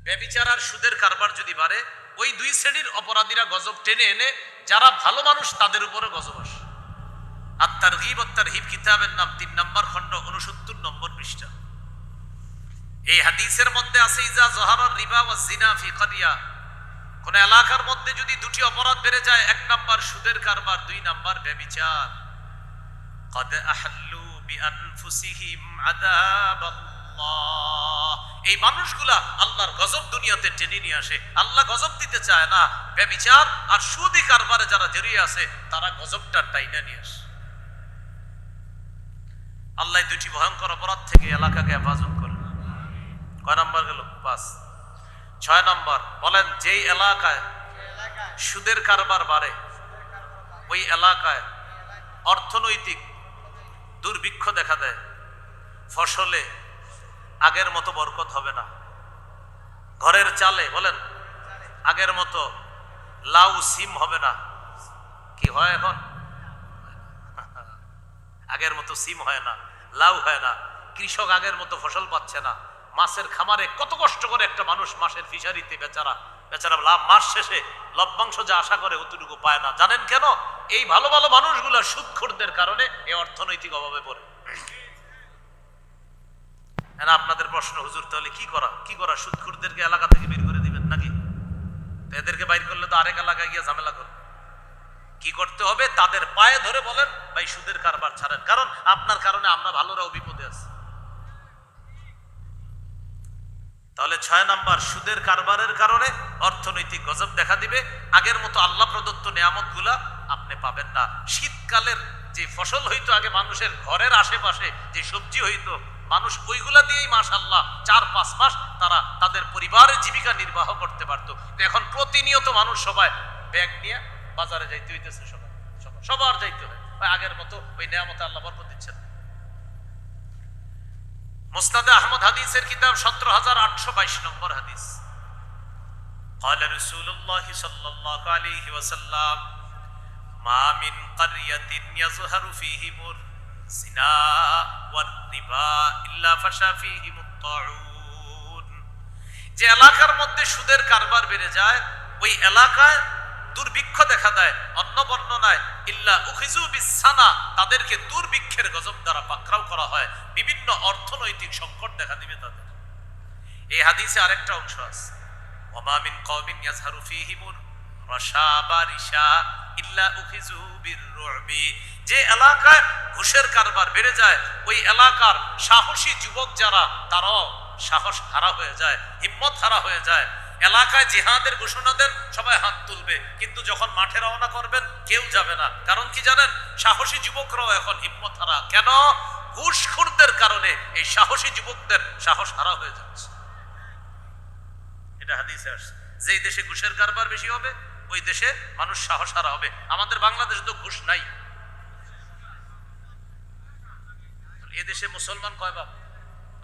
ব্যভিচার আর সুদের কারবার যদি বাড়ে, ওই দুই শ্রেণীর অপরাধীরা গজব টেনে এনে যারা ভালো মানুষ তাদের উপরে গজব আসে। আত-তারগীব ওয়াত-তারহীব কিতাবের নাম ৩ নম্বর খণ্ড ৬৯ নম্বর পৃষ্ঠা। এই হাদিসের মধ্যে আছে ইজা যাহারার রিবা ওয়াজ জিনা ফি ক্বরিয়া, কোন এলাকার মধ্যে যদি দুটি অপরাধ বেড়ে যায়, ১ নাম্বার সুদের কারবার, ২ নাম্বার ব্যভিচার, قد أحلوا بأنفسهم عذاب الله, এই মানুষগুলা আল্লাহর গজব দুনিয়াতে টেনে নিয়ে আসে। আল্লাহ গজব দিতে চায় না, ব্যভিচার আর সুদি কারবারে যারা জড়িয়ে আছে তারা গজবটা টাইনা নিয়ে আসে। আল্লাহ দুটি ভয়ঙ্কর অপরাধ থেকে এলাকাকে হেফাজত করে। কয় নাম্বার গেল? ৫। ৬ নাম্বার বলেন, যেই এলাকায় সুদের কারবার বাড়ে ওই এলাকায় অর্থনৈতিক দুর্ভিক্ষ দেখা দেয়, ফসলে আগের মতো বরকত হবে না, ঘরের চালে বলেন আগের মতো লাউ সিম হবে না। কি হয় এখন? আগের মতো সিম হয় না, লাউ হয় না, কৃষক আগের মতো ফসল পাচ্ছে না, মাছের খামারে কত কষ্ট করে একটা মানুষ মাছের ফিশারিতে বেচারা লাভ, মাস শেষে লভ্যাংশ যা আশা করে অতটুকু পায় না। জানেন কেন? এই ভালো ভালো মানুষগুলো সুদখোরদের কারণে এই অর্থনৈতিক অভাবে পড়ে। আপনাদের প্রশ্ন, হুজুর তাহলে কি করা? সুদখোরদেরকে এলাকা থেকে বের করে দিবেন নাকি? এদেরকে বাইর করলে তো আরেক এলাকায় গিয়ে ঝামেলা করবে। কি করতে হবে? তাদের পায়ে ধরে বলেন, ভাই সুদের কারবার ছাড়েন, কারণ আপনার কারণে আমরা ভালোরাও বিপদে আছি। তাহলে ৬ নাম্বার, সুদের কারবারের কারণে অর্থনৈতিক গজব দেখা দিবে, আগের মতো আল্লাহ প্রদত্ত নিয়ামত গুলা আপনি পাবেন না। শীতকালের যে ফসল হইতো আগে মানুষের ঘরের আশেপাশে, যে সবজি হইতো, মানুষ ওইগুলা দিয়েই মাশাআল্লাহ ৪-৫ মাস তারা তাদের পরিবারের জীবিকা নির্বাহ করতে পারতো। এখন প্রতিনিয়ত মানুষ সবাই ব্যাগ নিয়ে বাজারে যাইতে হইতেছে, সবার যাইতে হয়। আগের মতো ওই নিয়ামতে আল্লাহ বরকত দিচ্ছেন। মুসনাদে আহমদ হাদিসের কিতাব ১৭৮২২ নম্বর হাদিস। قال رسول الله صلى الله عليه وسلم ما من قرية يظهر فيهم الزنا والربا إلا فشى فيهم الطاعون, যে এলাকার মধ্যে সুদের কারবার বেড়ে যায় ওই এলাকায় দুর্ভিক্ষ দেখা দেয়। অন্য বর্ণনায় ইল্লা উখিজু বিসানা, তাদেরকে দুর্ভিক্ষের গজব দ্বারা পাকড়াও করা হয়, বিভিন্ন অর্থনৈতিক সংকট দেখা দিবে তাদের। এই হাদিসে আরেকটা অংশ আছে, ওমা মিন কওমিন ইয়াজহারু ফীহিমুর রাশাবা রিশা ইল্লা উখিজু বিররুবি, যে এলাকায় ঘুষের কারবার বেড়ে যায় ওই এলাকার সাহসী যুবক যারা, তারাও সাহস হারা হয়ে যায়, হিম্মত হারা হয়ে যায়। এলাকায় জিহাদের ঘোষণা দেন, সবাই হাত তুলবে, কিন্তু যখন মাঠে রওনা করবেন কেউ যাবে না। কারণ কি জানেন? সাহসী যুবকরাও এখন হিম্মত হারা। কেন? ঘুষখোরদের কারণে এই সাহসী যুবকদের সাহস হারা হয়ে যাচ্ছে। এটা হাদিসে আসছে, যেই দেশে ঘুষের কারবার বেশি হবে ওই দেশে মানুষ সাহস হারা হবে। আমাদের বাংলাদেশে তো ঘুষ নাই। এদেশে মুসলমান কয় ভাগ?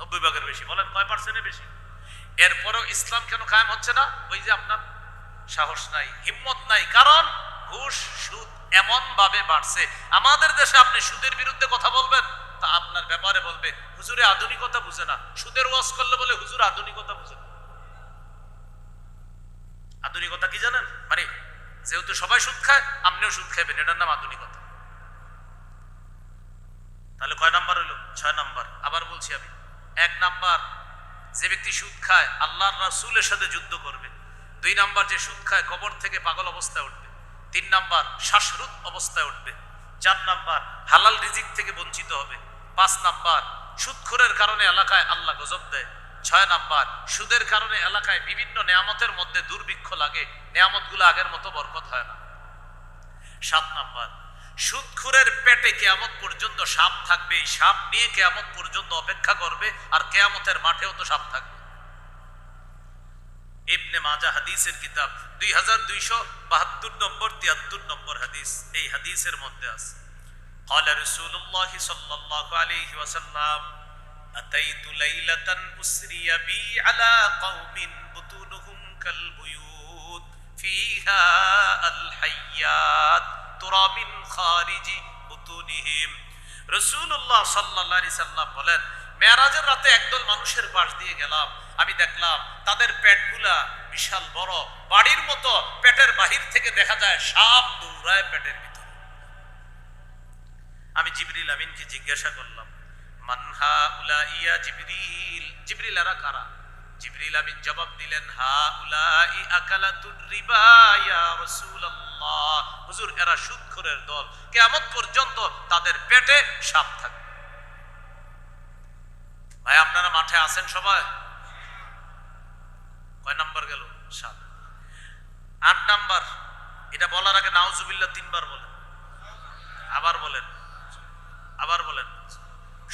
৯০ ভাগের বেশি। বলেন কয় পার্সেন্টের বেশি? এরপরও ইসলাম কেন কায়েম হচ্ছে না? ওই যে আপনার সাহস নাই, হিম্মত নাই। কারণ ঘুষ সুদ এমন ভাবে বাড়ছে। আমাদের দেশে আপনি সুদের বিরুদ্ধে কথা বলবেন, তা আপনার ব্যাপারে বলবে হুজুরে আধুনিকতা বুঝে না। সুদের ওয়াজ করলে বলে হুজুর আধুনিকতা বুঝে না। আধুনিকতা কি জানেন? মানে যেহেতু সবাই সুদ খায় আপনিও সুদ খাইবেন, এটার নাম আধুনিকতা। তাহলে কয় নাম্বার হইল? ৬ নাম্বার। আবার বলছি আমি, ১ নাম্বার, যে ব্যক্তি সুদ খায় আল্লাহর রাসূলের সাথে যুদ্ধ করবে। ২ নাম্বার, যে সুদ খায় কবর থেকে পাগল অবস্থায় উঠবে। ৩ নাম্বার, শ্বাসরুদ্ধ অবস্থায় উঠবে। ৪ নাম্বার, হালাল রিজিক থেকে বঞ্চিত হবে। ৫ নাম্বার, সুদখোরের কারণে এলাকায় আল্লাহ গজব দেয়। ৬ নাম্বার, সুদের কারণে এলাকায় বিভিন্ন নেয়ামতের মধ্যে দুর্ভিক্ষ লাগে, নেয়ামতগুলো আগের মতো বরকত হয় না। ৭ নাম্বার, সুদখোরের পেটে কিয়ামত পর্যন্ত সাপ থাকবে, এই সাপ নিয়ে কিয়ামত পর্যন্ত অপেক্ষা করবে, আর কিয়ামতের মাঠেও তো সাপ থাকবে। ইবনে মাজাহ হাদিসের কিতাব 2272 নম্বর 73 নম্বর হাদিস। এই হাদিসের মধ্যে আছে, قال رسول الله صلى الله عليه وسلم أتيت ليلة أسري بي على قوم بطونهم كالبيوت فيها الحيات ترى من خارج بطونهم। রাসূলুল্লাহ সাল্লাল্লাহু আলাইহি সাল্লাম বলেন, মেরাজের রাতে একদল মানুষের পাশ দিয়ে গেলাম, আমি দেখলাম তাদের পেটগুলা বিশাল বড়, বাড়ির মতো। পেটের বাহির থেকে দেখা যায় সাপ দৌড়ায় পেটের ভিতরে। আমি জিবরিল আমিনকে জিজ্ঞাসা করলাম, মানহা উলা ইয়া জিবরিল, জিবরিল এরা কারা? জিবরিল আমিন জবাব দিলেন, হা উলাই আকালাতুর রিবা ইয়া রাসূলুল্লাহ, হুজুর এরা সুদখোরের দল, কিয়ামত পর্যন্ত তাদের পেটে সাপ থাকবে। ভাই আপনারা মাঠে আছেন সবাই? কয় নাম্বার গেল? 7। 8 নাম্বার, এটা বলার আগে নাউজুবিল্লাহ 3 বার বলেন, আবার বলেন, আবার বলেন।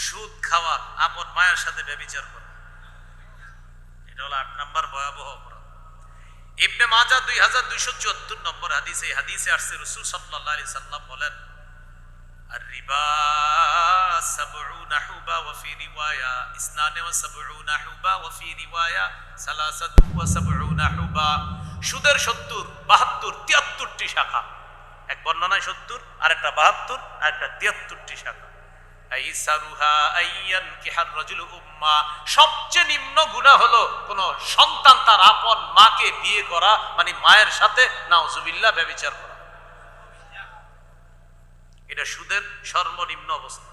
সুদ খাওয়া, আপন মায়ের সাথে ব্যভিচার করা, এটা হলো 8 নাম্বার ভয়াবহ অপরাধ। ইবনে মাজাহ 2274 নম্বর হাদিস, এই হাদিসে আসছে রাসূল সাল্লাল্লাহু আলাইহি সাল্লাম বলেন, আর-রিবা 70 হুবা ওয়া ফি রিওয়ায়া 72 হুবা ওয়া ফি রিওয়ায়া 73 হুবা। সুদের 70, 72, 73টি শাখা। এক বর্ণনায় 70, আরেকটা 72, আরেকটা 73টি শাখা। আইসারুহা আইয়ান কিহার রাজুল উম্মা, সবচেয়ে নিম্ন গুনাহ হলো কোন সন্তান তার আপন মাকে বিয়ে করা, মানে মায়ের সাথে নাউজুবিল্লাহ ব্যভিচার করা। এটা সুদের সর্বনিম্ন অবস্থা।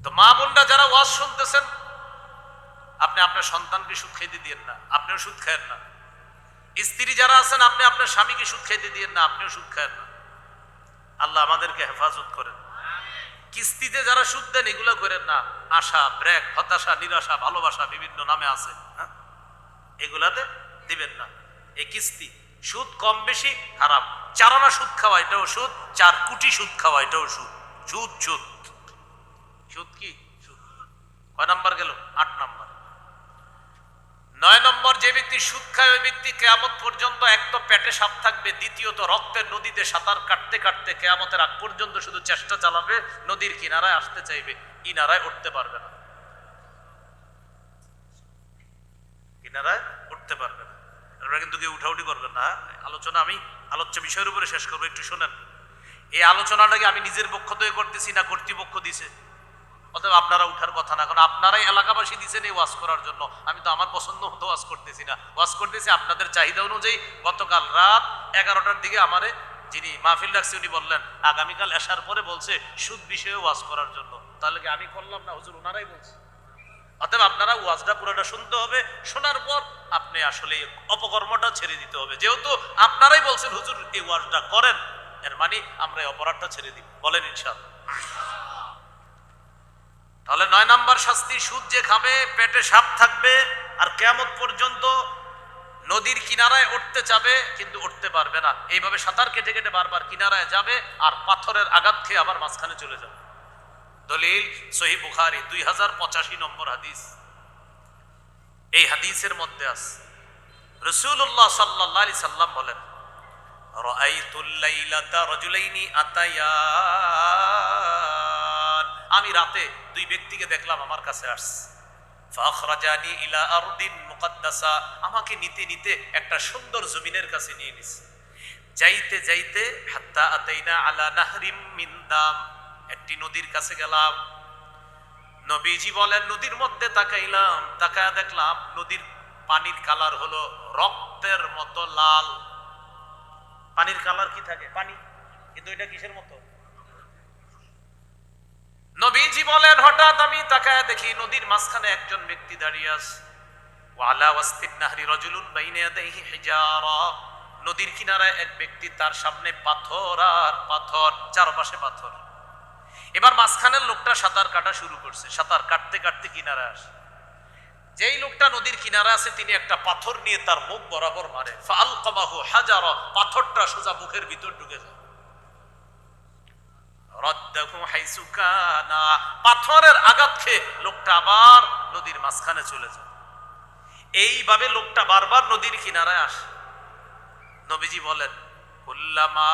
তো মা বোনরা যারা ওয়াজ শুনতেছেন, আপনি আপনার সন্তানকে সুদ খাইতে দিয়েন না, আপনিও সুদ খায়েন না। স্ত্রী যারা আছেন, আপনি আপনার স্বামীকে সুদ খাইতে দিয়েন না, আপনিও সুদ খায়েন না। আল্লাহ আমাদেরকে হেফাজত করেন। কিস্তিতে যারা সুদ দেন এগুলো করেন না। আশা, ব্রেক, হতাশা, নিরাশা, ভালোবাসা বিভিন্ন নামে আছে, হ্যাঁ, এগুলাতে দিবেন না। এই কিস্তি সুদ কম বেশি হারাম। 4 আনা সুদ খাওয়া এটাও সুদ, 4 কোটি সুদ খাওয়া এটাও সুদ। সুদ সুদ সুদ কি সুদ। কয় নাম্বার গেল? 8 নাম্বার। 9 নম্বর, যে ব্যক্তি সুদ খায় ওই ব্যক্তি কিয়ামত পর্যন্ত এক তো পেটে সাপ থাকবে, দ্বিতীয়ত রক্তের নদীতে সাঁতার কাটতে কাটতে কিয়ামতের আগ পর্যন্ত শুধু চেষ্টা চালাবে, নদীর কিনারায় আসতে চাইবে, কিনারায় উঠতে পারবে না, কিনারায় উঠতে পারবে না। আপনারা কিন্তু কেউ উঠাউঠি করবেন না। আলোচনা আমি আলোচ্য বিষয়ের উপরে শেষ করবো, একটু শোনেন। এই আলোচনাটাকে আমি নিজের পক্ষ থেকে করতেছি না, কর্তৃপক্ষ দিছে, অতএব আপনারা উঠার কথা না, কারণ আপনারাই এলাকাবাসী দিচ্ছেন এই ওয়াজ করার জন্য। আমি তো আমার পছন্দ মতো ওয়াজ করতেছি না, ওয়াজ করতেছি আপনাদের চাহিদা অনুযায়ী। গতকাল রাত 11টার দিকে আমারে যিনি মাহফিল রাখছে উনি বললেন আগামীকাল এশার পরে বলছে সুদ বিষয়ে ওয়াজ করার জন্য। তাহলে কি আমি করলাম না? হুজুর ওনারাই বলছে। অতএব আপনারা ওয়াজটা পুরোটা শুনতে হবে, শোনার পর আপনি আসলে অপকর্মটা ছেড়ে দিতে হবে। যেহেতু আপনারাই বলছেন হুজুর এই ওয়াজটা করেন, এর মানে আমরা এই অপরাধটা ছেড়ে দিব। বলেন ইনশাআল্লাহ। তাহলে 9 নাম্বার শাস্তি, সুদ যে খাবে পেটে সাপ থাকবে, আর কিয়ামত পর্যন্ত নদীর কিনারায় উঠতে চাবে কিন্তু উঠতে পারবে না। এইভাবে সাঁতার কেটে কেটে বারবার কিনারায় যাবে আর পাথরের আঘাত খেয়ে আবার মাঝখানে চলে যাবে। দলিল সহিহ বুখারী 2085 নম্বর হাদিস। এই হাদিসের মধ্যে আছে রাসূলুল্লাহ সাল্লাল্লাহু আলাইহি সাল্লাম বলেন, রাআইতুল লাইলাতা রাজুলাইনি আতায়া, আমি রাতে 2 ব্যক্তিকে দেখলাম আমার কাছে আসছে। ফাখরাজানি ইলা আরদিন মুকদ্দাসা, আমাকে নিতে নিতে একটা সুন্দর জমিনের কাছে নিয়ে নিছে। যাইতে যাইতে হাত্তা আতাইনা আলা নাহরিম মিন দাম, একটি নদীর কাছে গেলাম। নবীজি বলেন নদীর মধ্যে তাকাইলাম, তাকায়া দেখলাম নদীর পানির কালার হলো রক্তের মতো লাল। পানির কালার কি থাকে? পানি, কিন্তু এটা কিসের মতো? নবীজি বলেন হঠাৎ আমি তাকায় দেখি নদীর মাঝখানে একজন ব্যক্তি দাঁড়িয়ে আছে। ওয়ালা ওয়াসতিন নাহরি রাজুলুন বাইনা ইয়াদাইহি হিজারা, নদীর কিনারায় এক ব্যক্তি, তার সামনে পাথর আর পাথর, চারপাশে পাথর। এবার মাঝখানের লোকটা সাঁতার কাটা শুরু করছে, সাঁতার কাটতে কাটতে কিনারায় আসে। যেই লোকটা নদীর কিনারা আছে তিনি একটা পাথর নিয়ে তার মুখ বরাবর মারে। ফাআলকামাহু হাজারা, পাথরটা সোজা মুখের ভিতর ঢুকে যায়। পাথরের আঘাত খেয়ে লোকটা আবার নদীর মাঝখানে চলে যায়। এইভাবে লোকটা বারবার নদীর কিনারায় আসে। নবীজি বলেন কুল্লামা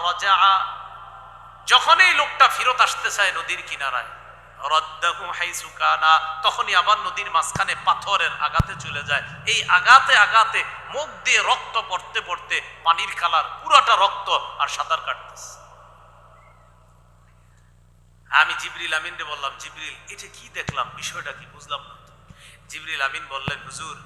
রাজা, যখনই লোকটা ফেরত আসতে চায় নদীর কিনারায়, রদ্দাহু হাইসু কানা, তখনই আবার নদীর মাঝখানে পাথরের আঘাতে চলে যায়। এই আঘাতে আঘাতে মুখ দিয়ে রক্ত পড়তে পড়তে পানির কালার পুরাটা রক্ত, আর সাঁতার কাটতেছে। আমি জিবরিল আমিনকে বললাম, জিবরিল এটা কি দেখলাম, বিষয়টা কি বুঝলাম না। জিবরিল আমিন বললেন, হুজুর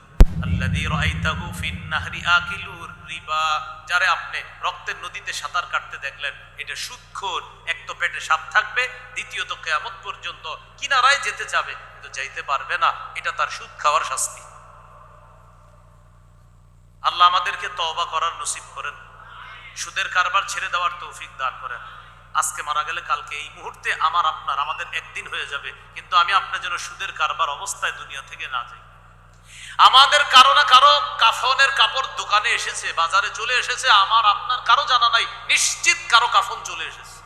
আল্লাযী রাআইতাহু ফিন নাহরি আকিলুর রিবা, যারে আপনি রক্তের নদীতে সাঁতার কাটতে দেখলেন, এটা সুদখোর। এক তো পেটে সাপ থাকবে, দ্বিতীয়ত কিয়ামত পর্যন্ত কিনারায় যেতে চাবে কিন্তু যাইতে পারবে না, এটা তার সুদ খাওয়ার শাস্তি। আল্লাহ আমাদেরকে তওবা করার নসিব করেন, সুদের কারবার ছেড়ে দেওয়ার তৌফিক দান করেন। আজকে মারা গেলে কালকে এই মুহূর্তে আমার আপনার আমাদের একদিন হয়ে যাবে, কিন্তু আমি আপনার জন্য সুদের কারবার অবস্থায় দুনিয়া থেকে না যাই। আমাদের কারো না কারো কাফনের কাপড় দোকানে এসেছে, বাজারে চলে এসেছে, আমার আপনার কারো জানা নাই, নিশ্চিত কারো কাফন চলে এসেছে।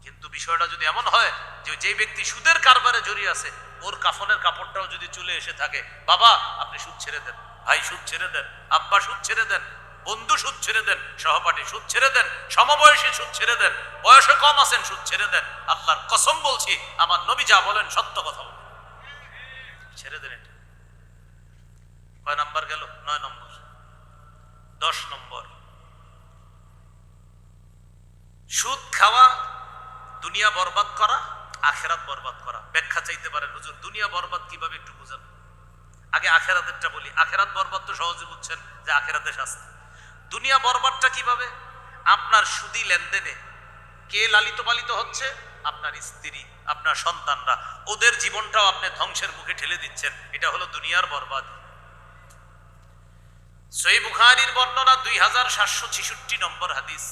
কিন্তু বিষয়টা যদি এমন হয় যে যে ব্যক্তি সুদের কারবারে জড়িয়ে আছে ওর কাফনের কাপড়টাও যদি চলে এসে থাকে, বাবা আপনি সুদ ছেড়ে দেন, ভাই সুদ ছেড়ে দেন, আব্বা সুদ ছেড়ে দেন, বন্ধু সুদ ছেড়ে দেন, সহপাঠী সুদ ছেড়ে দেন, সমবয়সী সুদ ছেড়ে দেন, বয়সে কম আছেন সুদ ছেড়ে দেন, আল্লাহর কসম বলছি আমার নবী যা বলেন সত্য কথা বলেন, ছেড়ে দেন। এটা কয় নাম্বার গেল? 9 নম্বর। 10 নম্বর, সুদ খাওয়া দুনিয়া বরবাদ করা, আখেরাত বরবাদ করা। ব্যাখ্যা চাইতে পারেন, হুজুর দুনিয়া বরবাদ কিভাবে একটু বুঝান। আগে আখেরাতেরটা বলি। আখেরাত বরবাদ তো সহজে বুঝছেন যে আখেরাতে শাস্তি। দুনিয়া বরবাদটা কিভাবে? আপনার সুদী লেনদেনে কে লালিত পালিত হচ্ছে? আপনার স্ত্রী, আপনার সন্তানরা, ওদের জীবনটাও আপনি ধ্বংসের মুখে ঠেলে দিচ্ছেন, এটা হলো দুনিয়ার বরবাদ। সহিহ বুখারীর বর্ণনা 2766 নম্বর হাদিস।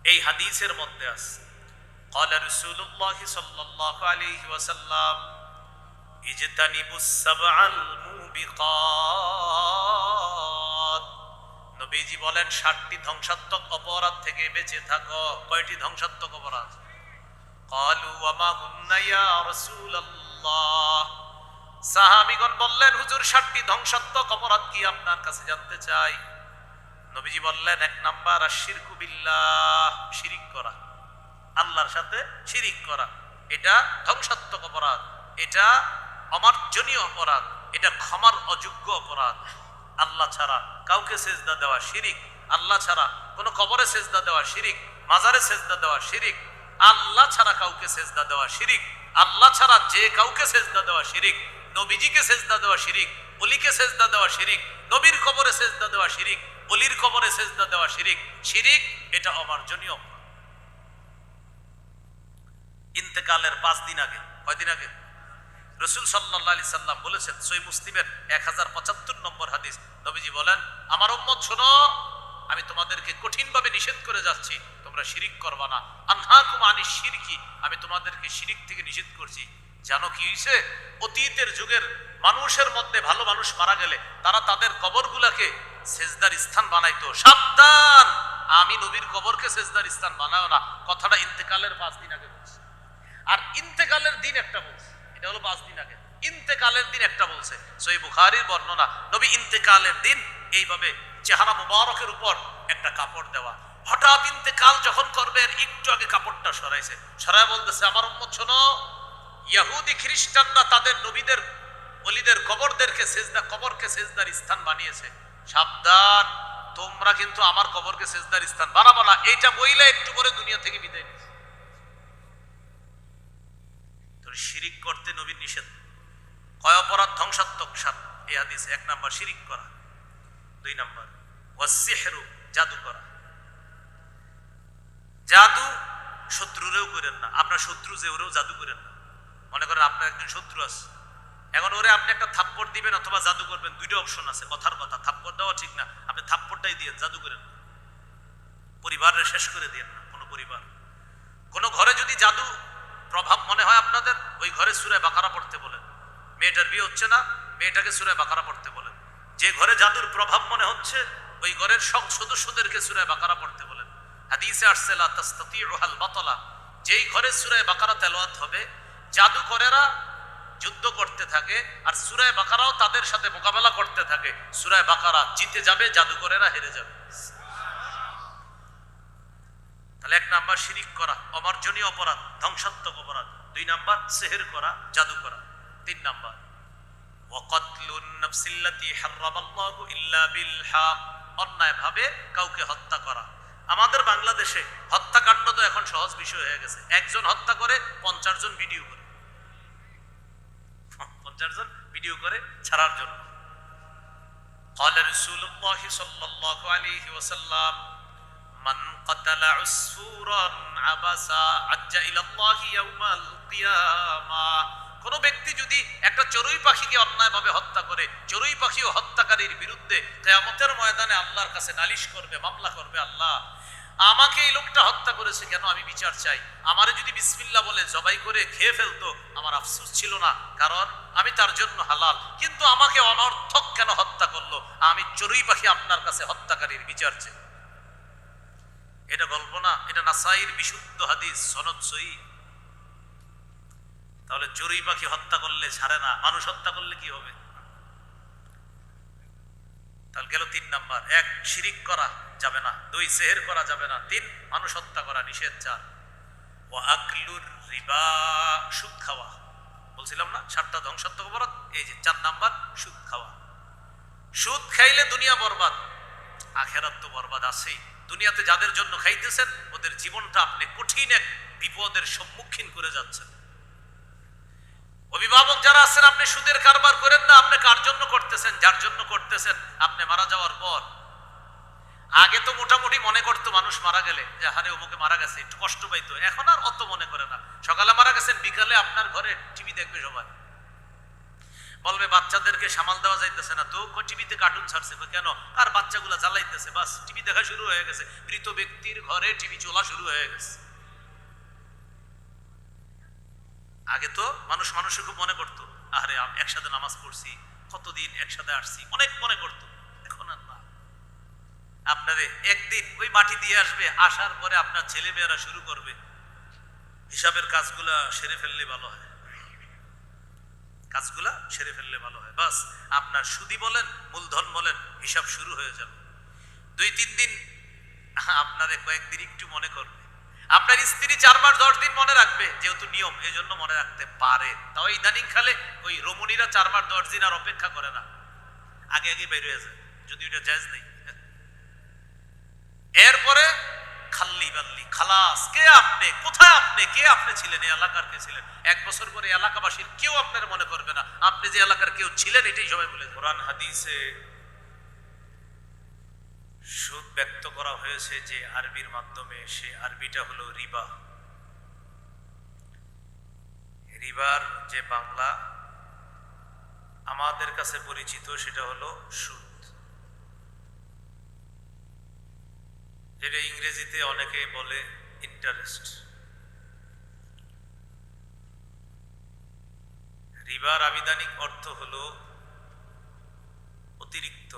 এই হাদিসের মধ্যে আছে قال رسول الله صلى الله عليه وسلم اجتنبوا السبع الموبقات। নবীজি বলেন 7টি ধ্বংসাত্মক অপরাধ থেকে বেঁচে থাকো। কয়টি ধ্বংসাত্মক অপরাধ? قالوا وما هن يا رسول الله। সাহাবীগণ বললেন, হুজুর 7টি ধ্বংসাত্মক অপরাধ কি আপনার কাছে জানতে চাই। নবীজি বললেন, 1 নাম্বার আশিরকু বিল্লাহ, শিরিক করা, আল্লাহর সাথে শিরিক করা। এটা ধ্বংসাত্মক অপরাধ, এটা অমার্জনীয় অপরাধ, এটা ক্ষমার অযোগ্য অপরাধ। আল্লাহ ছাড়া কাউকে সেজদা দেওয়া শিরিক, আল্লাহ ছাড়া কোনো কবরে সেজদা দেওয়া শিরিক, মাজারে সেজদা দেওয়া শিরিক, আল্লাহ ছাড়া কাউকে সেজদা দেওয়া শিরিক, আল্লাহ ছাড়া যে কাউকে সেজদা দেওয়া শিরিক, নবীজিকে সেজদা দেওয়া শিরিক, অলিকে সেজদা দেওয়া শিরিক, নবীর কবরে সেজদা দেওয়া শিরিক, অলির কবরে সেজদা দেওয়া শিরিক। শিরিক এটা অমার্জনীয়। ইন্তেকালের 5 দিন আগে, কয়দিন আগে রাসূল সাল্লাল্লাহু আলাইহি সাল্লাম বলেছেন, সহিহ মুসলিমের 1075 নম্বর হাদিস, নবীজি বলেন, আমার উম্মত শোনো, আমি তোমাদেরকে কঠিনভাবে নিষেধ করে যাচ্ছি, তোমরা শিরিক করবা না। আনহাকুম আনিশ শিরকি, আমি তোমাদেরকে শিরিক থেকে নিষেধ করছি। জানো কি হইছে? অতীতের যুগের মানুষের মধ্যে ভালো মানুষ মারা গেলে তারা তাদের কবরগুলাকে সেজদার স্থান বানাইতো। সাবধান, আমি নবীর কবরকে সেজদার স্থান বানাও না। কথাটা ইন্তেকালের 5 দিন আগে বলছে। আর ইন্তেকালের দিন একটা বলছে, এটা হলো 5 দিন আগে। ইন্তেকালের দিন একটা বলছে, সহিহ বুখারীর বর্ণনা, নবী ইন্তেকালের দিন এইভাবে চেহারা মুবারকের উপর একটা কাপড় দেওয়া। হঠাৎ ইন্তেকাল যখন করবে এর একটু আগে কাপড়টা সরাইছে, সরায় বলতেছে, আমার উম্মত শোনো, ইহুদি খ্রিস্টানরা তাদের নবীদের ওলিদের কবরদেরকে সেজদা, কবরকে সেজদার স্থান বানিয়েছে। সাবধান, তোমরা কিন্তু আমার কবরকে সেজদার স্থান বানাবো না। এইটা বইলে একটু করে দুনিয়া থেকে বিদায় নিয়েছে। শিরিক করতে নবীর নিষেধ। কয় অপরাধ ধ্বংসাত্মক? 7। এই হাদিসে 1 নাম্বার শিরিক করা, 2 নাম্বার ওয়াসসিহরু, জাদু করা। জাদু শত্রুরেও করেন না, আপনার শত্রু যে ওরেও জাদু করেন না। মনে করেন আপনার একজন শত্রু আছে, এখন ওরে আপনি একটা থাপ্পড় দিবেন অথবা জাদু করবেন, দুইটা অপশন আছে। কথার কথা, থাপ্পড় দেওয়া ঠিক না, আপনি থাপ্পড়টাই দিয়ে জাদু করেন না। পরিবারে শেষ করে দিয়েন না। কোনো ঘরে যদি জাদু প্রভাব মনে হয় আপনাদের, ওই ঘরে সূরা বাকারা পড়তে বলেন। মেয়েটার বিয়ে হচ্ছে না, মেয়েটাকে সূরা বাকারা পড়তে বলেন। যে ঘরে জাদুর প্রভাব মনে হচ্ছে ওই ঘরের সব সদস্যদেরকে সূরা বাকারা পড়তে বলেন। হাদিসে আসছে লা তাস্তাতিউল বাতলা, যেই ঘরে সূরা বাকারা তেলাওয়াত হবে জাদুকরেরা যুদ্ধ করতে থাকে আর সূরা বাকারাও তাদের সাথে মোকাবেলা করতে থাকে। সূরা বাকারা জিতে যাবে, জাদুকরেরা হেরে যাবে। তাহলে 1 নাম্বার শিরিক করা, অমার্জনীয় অপরাধ, ধ্বংসাত্মক অপরাধ। 2 নাম্বার সিহর করা, জাদু করা। 3 নাম্বার ওয়াকাতলুন নাফসিল্লাতী হারামাল্লাহু ইল্লা বিল হক, অন্যায় ভাবে কাউকে হত্যা করা। আমাদের বাংলাদেশে হত্যাকাণ্ড তো এখন সহজ বিষয় হয়ে গেছে, একজন হত্যা করে 50 জন ভিডিও করে, 50 জন ভিডিও করে ছাড়ার জন্য। قال رسول الله صلى الله عليه وسلم من قتل عصفورا عبسا عج الى الله يوم القيامه। কোন ব্যক্তি যদি একটা চড়ুই পাখিকে অন্যায়ভাবে হত্যা করে, চড়ুই পাখি ও হত্যাকারীর বিরুদ্ধে কিয়ামতের ময়দানে আল্লাহর কাছে নালিশ করবে, মামলা করবে, আল্লাহ আমাকে এই লোকটা হত্যা করেছে কেন, আমি বিচার চাই। আমারে যদি বিসমিল্লাহ বলে জবাই করে খেয়ে ফেলতো আমার আফসোস ছিল না, কারণ আমি তার জন্য হালাল, কিন্তু আমাকে অনর্থক কেন হত্যা করলো, আমি চড়ুই পাখি আপনার কাছে হত্যাকারীর বিচার চাই। এটা গল্প না, এটা নাসাইর বিশুদ্ধ হাদিস, সনদ সহিহ। তাহলে চড়ুই পাখি হত্যা করলে ছাড়ে না, মানুষ হত্যা করলে কি হবে? তাহলে গেল 3 নাম্বার, 1 শিরিক করা যাবে না, 2 সেহের করা যাবে না, 3 মানুষ হত্যা করা নিষেধ। 4 ওয়া আকলুর রিবা, সুদ খাওয়া। বলছিলাম না 7টা ধ্বংসাত্মক অপরাধ, এই যে 4 নাম্বার সুদ খাওয়া। সুদ খাইলে দুনিয়া বরবাদ, আখিরাত তো বরবাদ আছেই। দুনিয়াতে যাদের জন্য খাইতেছেন ওদের জীবনটা আপনি কঠিন এক বিপদের সম্মুখীন করে যাচ্ছেন। অভিভাবক যারা আছেন, আপনি সুদের কারবার করেন না, আপনি কার জন্য করতেছেন? যার জন্য করতেছেন আপনি মারা যাওয়ার পর। আগে তো মোটামুটি মনে করতো মানুষ মারা গেলে যে হারে অমুকে মারা গেছে, একটু কষ্ট পাইতো, এখন আর অত মনে করে না। সকালে মারা গেছেন, বিকালে আপনার ঘরে টিভি দেখবে সবাই, বলবে বাচ্চাদেরকে সামাল দেওয়া যাইতেছে না তো, টিভিতে কার্টুন ছাড়ছে, কেন? আর বাচ্চাগুলা জ্বালাইতেছে, বাস টিভি দেখা শুরু হয়ে গেছে, মৃত ব্যক্তির ঘরে টিভি চলা শুরু হয়ে গেছে। আগে তো মানুষ মানুষকে খুব মনে করতো, আরে একসাথে নামাজ পড়ছি, কতদিন একসাথে আসছি, অনেক মনে করতো। এখন আর না। আপনারে একদিন ওই মাটি দিয়ে আসবে, আসার পরে আপনার ছেলে মেয়েরা শুরু করবে হিসাবের কাজগুলা সেরে ফেললে ভালো হয়, কাজগুলা সেরে ফেললে ভালো হয়, বাস আপনার সুদি বলেন মূলধন বলেন হিসাব শুরু হয়ে যাবে। 2-3 দিন আপনারে কয়েকদিন একটু মনে করবে, আপনার স্ত্রী 4 মাস 10 দিন মনে রাখবে, যেহেতু নিয়ম এই জন্য মনে রাখতে পারে। তাও ইদানিং খালে ওই রমণীরা 4 মাস 10 দিন আর অপেক্ষা করে না, আগে আগে বের হয়ে যায়, যদি ওটা জায়েজ নেই। এরপরে খাল্লি বাল্লি খালাস, কে আপনি, কোথায় আপনি, কে আপনি ছিলেন, এই এলাকার কে ছিলেন? 1 বছর পরে এলাকাবাসীর কেউ আপনার মনে করবে না, আপনি যে এলাকার কেউ ছিলেন এটাই সবাই বলে। কোরআন হাদিসে সুদ ব্যক্ত করা হয়েছে যে আরবির মাধ্যমে, সে আরবিটা হলো রিবা। রিবার যে বাংলা আমাদের কাছে পরিচিত সেটা হলো সুদ, যেটা ইংরেজিতে অনেকে বলে ইন্টারেস্ট। রিবার আবিধানিক অর্থ হলো অতিরিক্ত।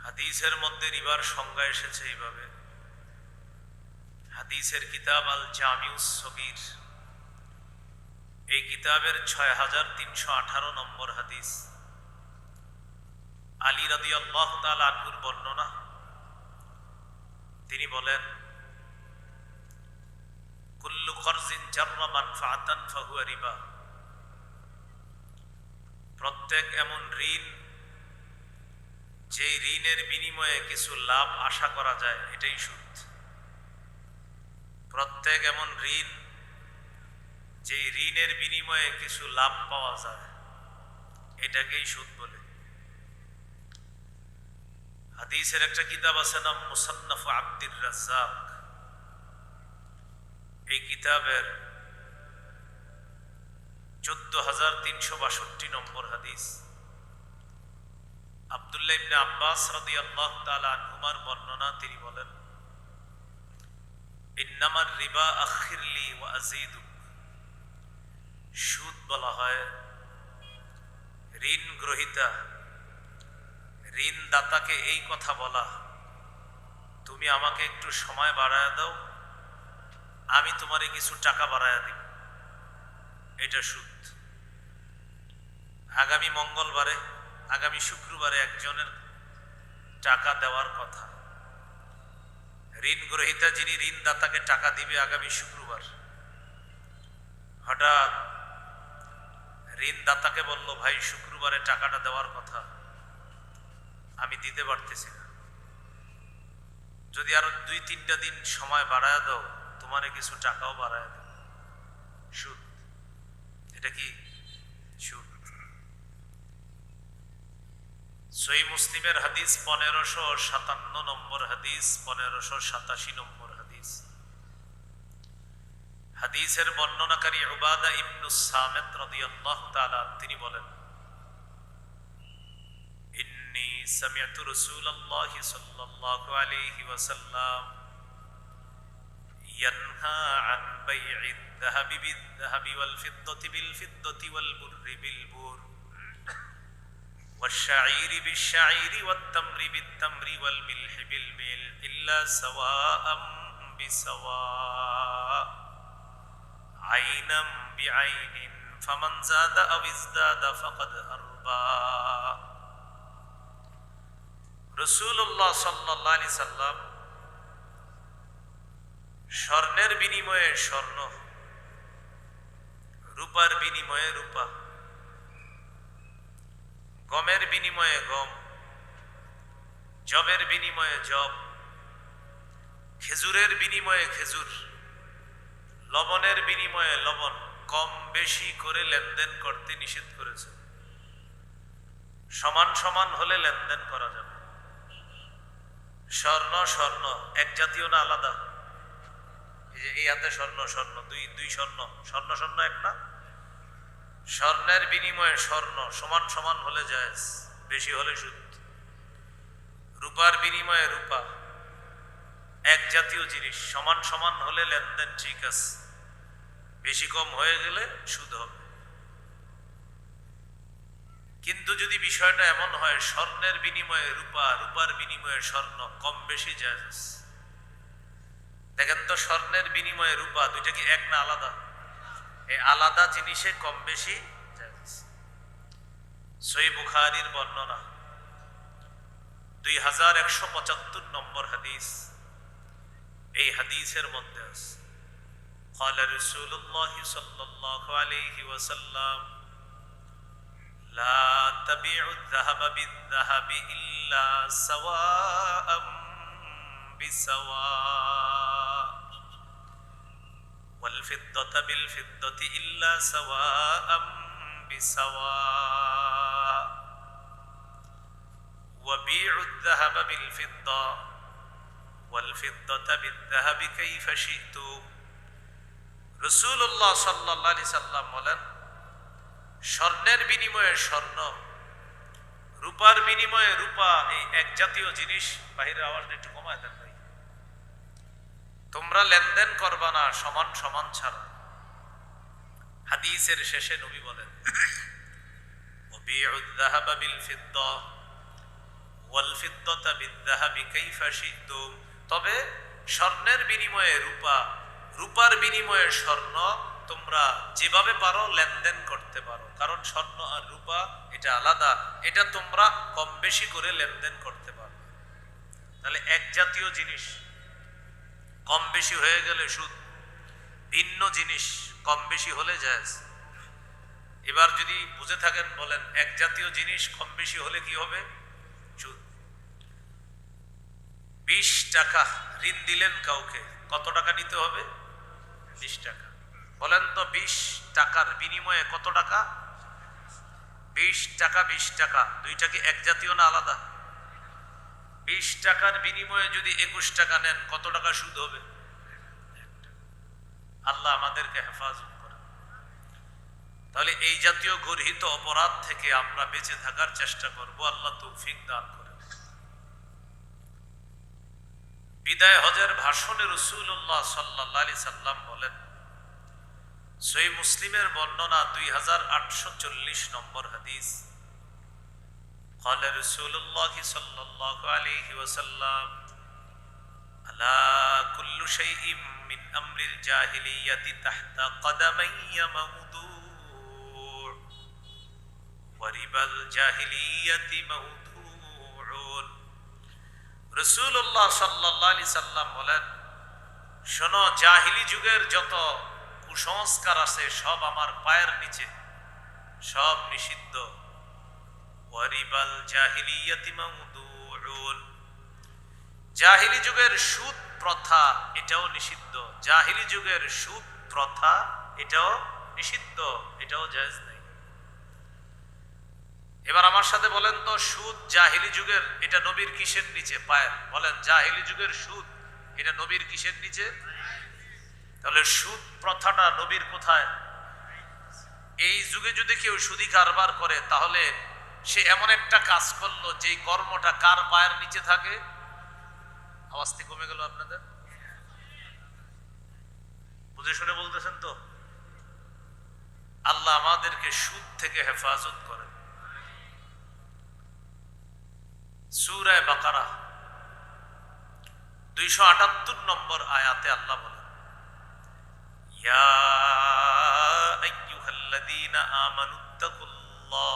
হাদিসের মধ্যে রিবার সংজ্ঞা এসেছে এইভাবে, হাদিসের কিতাব আল জামিউস সগীর, এই কিতাবের 6318 নম্বর হাদিস, আলী রাদিয়াল্লাহু তাআলা আনহুর বর্ণনা। তিনি বলেন, কুল্লু খরজিন জাররা মানফাআতান ফাহুয়া রিবা, প্রত্যেক এমন ঋণ যে ঋণের বিনিময়ে কিছু লাভ আশা করা যায় এটাই সুদ। প্রত্যেক এমন ঋণ যে ঋণের বিনিময়ে কিছু লাভ পাওয়া যায় এটাকেই সুদ বলে। হাদিসের একটা কিতাব আছে নাম মুসান্নাফ আব্দুর রাজ্জাক, এই কিতাবের 14362 নম্বর হাদিস, আব্দুল্লাহ ইবনে আব্বাস রাদিয়াল্লাহু তাআলা আনহুমার বর্ণনা। তিনি বলেন, ইন্নামার রিবা আখিরলি ওয়া আযীদুক, সুদ বলা হয় ঋণ গ্রহীতা ঋণদাতাকে এই কথা বলা, তুমি আমাকে একটু সময় বাড়ায় দাও, আমি তোমারে কিছু টাকা বাড়ায় দিব, এটা সুদ। আগামী মঙ্গলবারে আগামী শুক্রবারে একজনের টাকা দেওয়ার কথা, ঋণ গ্রহীতা যিনি ঋণদাতাকে টাকা দিবে আগামী শুক্রবার, হঠাৎ ঋণদাতাকে বলল, ভাই শুক্রবারে টাকাটা দেওয়ার কথা, আমি দিতে পারতেছি না, যদি আরো 2-3টা দিন সময় বাড়ায় দাও, তোমারে কিছু টাকাও বাড়ায় দাও। সুদ, এটা কি সুদ। সহিহ মুসলিমের হাদিস 1557 নম্বর হাদিস, 1587 নম্বর হাদিস। হাদিসের বর্ণনাকারী উবাদা ইবনুস সামিত রাদিয়াল্লাহু তাআলা তিনি বলেন, ইন্নী সামি'তু রাসূলুল্লাহি সাল্লাল্লাহু আলাইহি ওয়াসাল্লাম ইয়ানহা আন বাই'আদ যাহাবি বিয-যাহাবি ওয়াল ফিদ্দাতি বিল ফিদ্দাতি ওয়াল বুররি বিল বুর والشعير بالشعير والتمر بالتمر والملح بالملح إلا سواء بسواء عينا بعين فمن زاد أو ازداد فقد أربى। রাসূলুল্লাহ সাল্লাল্লাহু আলাইহি সাল্লাম স্বর্ণের বিনিময়ে স্বর্ণ, রূপার বিনিময়ে রূপা, গমের বিনিময়ে গম, জবের বিনিময়ে জব, খেজুরের বিনিময়ে খেজুর, লবণের বিনিময়ে লবণ কম বেশি করে লেনদেন করতে নিষেধ করেছে। সমান সমান হলে লেনদেন করা যাবে। স্বর্ণ স্বর্ণ এক জাতীয় না আলাদা? এই যে এই হাতে স্বর্ণ স্বর্ণ, দুই স্বর্ণ, স্বর্ণ স্বর্ণ এক না? স্বর্ণের বিনিময়ে স্বর্ণ সমান সমান হলে জায়েজ, বেশি হলে সুদ। রূপার বিনিময়ে রূপা, এক জাতীয় জিনিস, সমান সমান হলে লেনদেন ঠিক আছে, বেশি কম হয়ে গেলে সুদ হবে। কিন্তু যদি বিষয়টা এমন হয় স্বর্ণের বিনিময়ে রূপা, রূপার বিনিময়ে স্বর্ণ, কম বেশি জায়েজ। দেখেন তো স্বর্ণের বিনিময়ে রূপা দুইটা কি এক না আলাদা? এই আলাদা জিনিসে কম বেশি জায়েজ। সহিহ বুখারীর বর্ণনা 2175 নম্বর হাদিস। এই হাদিসের মধ্যে আছে قال رسول الله صلى الله عليه وسلم لا تبيعوا الذهب بالذهب إلا سواء بسواء والفضة بالفضة إلا سواء بسواء وبيعوا الذهب بالفضة والفضة بالذهب كيف شئتم। রাসূলুল্লাহ সাল্লাল্লাহু আলাইহি সাল্লাম বলেন, স্বর্ণের বিনিময়ে স্বর্ণ, রূপার বিনিময়ে রূপা, এই এক জাতীয় জিনিস। বাহিরের আওয়াজটা একটু কমায় দেন ভাই। তোমরা লেনদেন করবা না সমান সমান ছাড়া। হাদিসের শেষে নবী বলেন, ওয়াবিউদ যাহাবা বিল ফিদ্দা ওয়াল ফিদ্দাতা বিয-যাহাবি কাইফা শি'তুম। তবে স্বর্ণের বিনিময়ে রূপা, রূপার বিনিময়ে স্বর্ণ তোমরা যেভাবে পারো লেনদেন করতে পারো, কারণ স্বর্ণ আর রূপা এটা আলাদা, এটা তোমরা কম বেশি করে লেনদেন করতে পারো। তাহলে এক জাতীয় জিনিস কম বেশি হয়ে গেলে সুদ, ভিন্ন জিনিস কম বেশি হলে জায়েজ। এবার যদি বুঝে থাকেন বলেন, এক জাতীয় জিনিস কম বেশি হলে কি হবে? সুদ। 20 টাকা ঋণ দিলেন কাউকে, কত টাকা নিতে হবে? 20 টাকা। বলেন তো 20 টাকার বিনিময়ে কত টাকা? 20 টাকা 20 টাকা, দুইটা কি এক জাতীয় না আলাদা? 20 টাকার বিনিময়ে যদি 21 টাকা নেন, কত টাকা সুদ হবে? আল্লাহ আমাদেরকে হেফাজত করেন। তাহলে এই জাতীয় গর্হিত অপরাধ থেকে আমরা বেঁচে থাকার চেষ্টা করব, আল্লাহ তৌফিক দান করেন। বিদায় হজের ভাষণে রাসূলুল্লাহ সাল্লাল্লাহু আলাইহি সাল্লাম বলেন, সহিহ মুসলিমের বর্ণনা 2840 নম্বর হাদিস। قال رسول الله صلى الله عليه وسلم ألا كل شيء من أمر الجاهلية تحت قدمي موضوع وربا الجاهلية موضوع। রাসূলুল্লাহ সাল্লাল্লাহু আলাইহি সাল্লাম বলেন, শোনো, জাহিলি যুগের যত কুসংস্কার আছে সব আমার পায়ের নিচে, সব নিষিদ্ধ। ওয়ারিবাল জাহিলিয়াতি মাউদুউন, জাহিলি যুগের সুদ প্রথা এটাও নিষিদ্ধ, জাহিলি যুগের সুদ প্রথা এটাও নিষিদ্ধ, এটাও জায়েজ নেই। এবার আমার সাথে বলেন তো, সুদ জাহিলি যুগের এটা নবীর কিসের নিচে পায়? বলেন, জাহিলি যুগের সুদ এটা নবীর কিসের নিচে? তাহলে সুদ প্রথাটা নবীর কোথায়? এই যুগে যদি কেউ সুদি কারবার করে তাহলে সে এমন একটা কাজ করলো যে কর্মটা কার পায়ের নিচে থাকে? আওয়াজটি কমে গেল আপনাদের? বুঝে শুনে বলতেছেন তো? আল্লাহ আমাদেরকে সুদ থেকে হেফাজত করেন। সূরা বাকারা 278 নম্বর আয়াতে আল্লাহ বলেন, ইয়া আইয়ুহাল্লাযীনা আমানুত্তাকুল্লাহ,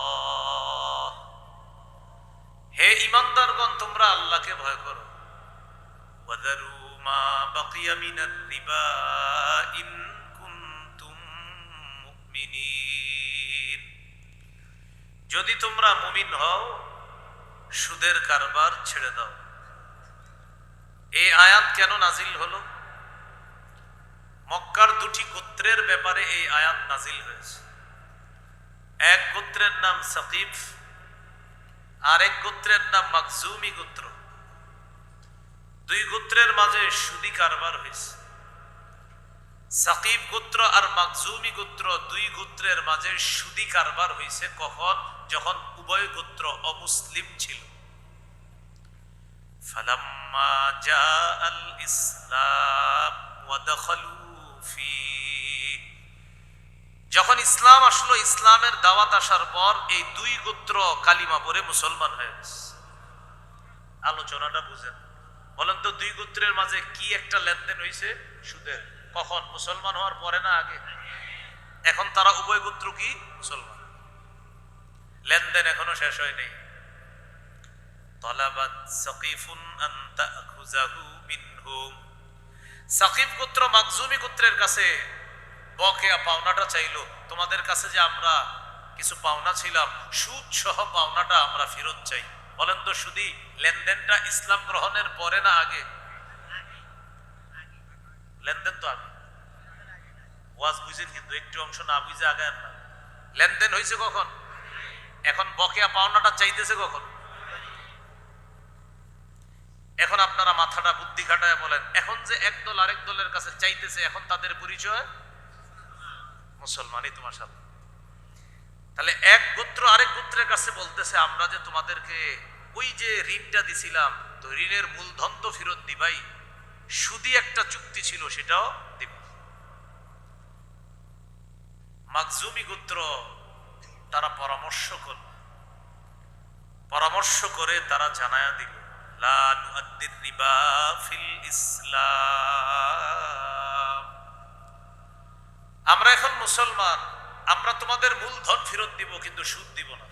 হে ঈমানদারগণ তোমরা আল্লাহকে ভয় করো। ওয়াযারু মা বাকিয়া মিনার রিবা ইন কুনতুম মুমিনিন, যদি তোমরা মুমিন হও সুদের কারবার ছেড়ে দাও। এই আয়াত কেন নাজিল হলো? মক্কার দুটি গোত্রের ব্যাপারে এই আয়াত নাজিল হয়েছে। এক গোত্রের নাম সাকিফ, আর এক গোত্রের নাম মাখজুমি গোত্র। দুই গোত্রের মাঝে সুদি কারবার হয়েছে। সাকিফ গোত্র আর মাখজুমি গোত্র দুই গোত্রের মাঝে সুদি কারবার হয়েছে কখন? যখন উভয় গোত্র অমুসলিম ছিল। ফালাম্মা জাআল ইসলাম ওয়া দাখালু ফি, যখন ইসলাম আসলো, ইসলামের দাওয়াত আসার পর এই দুই গোত্র কালিমা পড়ে মুসলমান হয়ে গেছে। আলোচনাটা বুঝেন। বলেন তো, দুই গোত্রের মাঝে কি একটা লেনদেন হয়েছে সুদের? কখন? মুসলমান হওয়ার পরে না আগে? এখন তারা উভয় গোত্র কি মুসলমান, লেনদেন এখনো শেষ হয়নি। তালাবাত সাকিফুন আন তাখুযাহু মিনহুম, সাকিফ গোত্র মাখজুমি গোত্রের কাছে বকেয়া পাওনাটা চাইলো, তোমাদের কাছে যে আমরা কিছু পাওনা ছিলাম, সুদ সহ পাওনাটা আমরা ফেরত চাই। বলেন তো, সুদি লেনদেনটা ইসলাম গ্রহণের পরে না আগে? লেনদেন তো আগে। ওয়াজ বুঝেন কিন্তু, একটু অংশ না বুঝে আগে না। লেনদেন হয়েছে কখন? এখন বকেয়া পাওনাটা চাইতেছে কখন? এখন আপনারা মাথাটা বুদ্ধি খাটায় বলেন, এখন যে এক দল আরেক দলের কাছে চাইতেছে, এখন তাদের পরিচয় মুসলমানই তোমার সাথে। তাহলে এক গোত্র আরেক গোত্রের কাছে বলতেছে, আমরা যে তোমাদেরকে ওই যে ঋণটা দিছিলাম, তো ঋণের মূলধন তো ফেরত দিবাই, সুদি একটা চুক্তি ছিল সেটাও দিব। মাখজুমি গোত্র তারা পরামর্শ করে তারা জানায়া দিল, লা নুআদ্দির রিবা ফিল ইসলাম, আমরা এখন মুসলমান, আমরা তোমাদের মূলধন ফেরত দিব কিন্তু সুদ দিব না।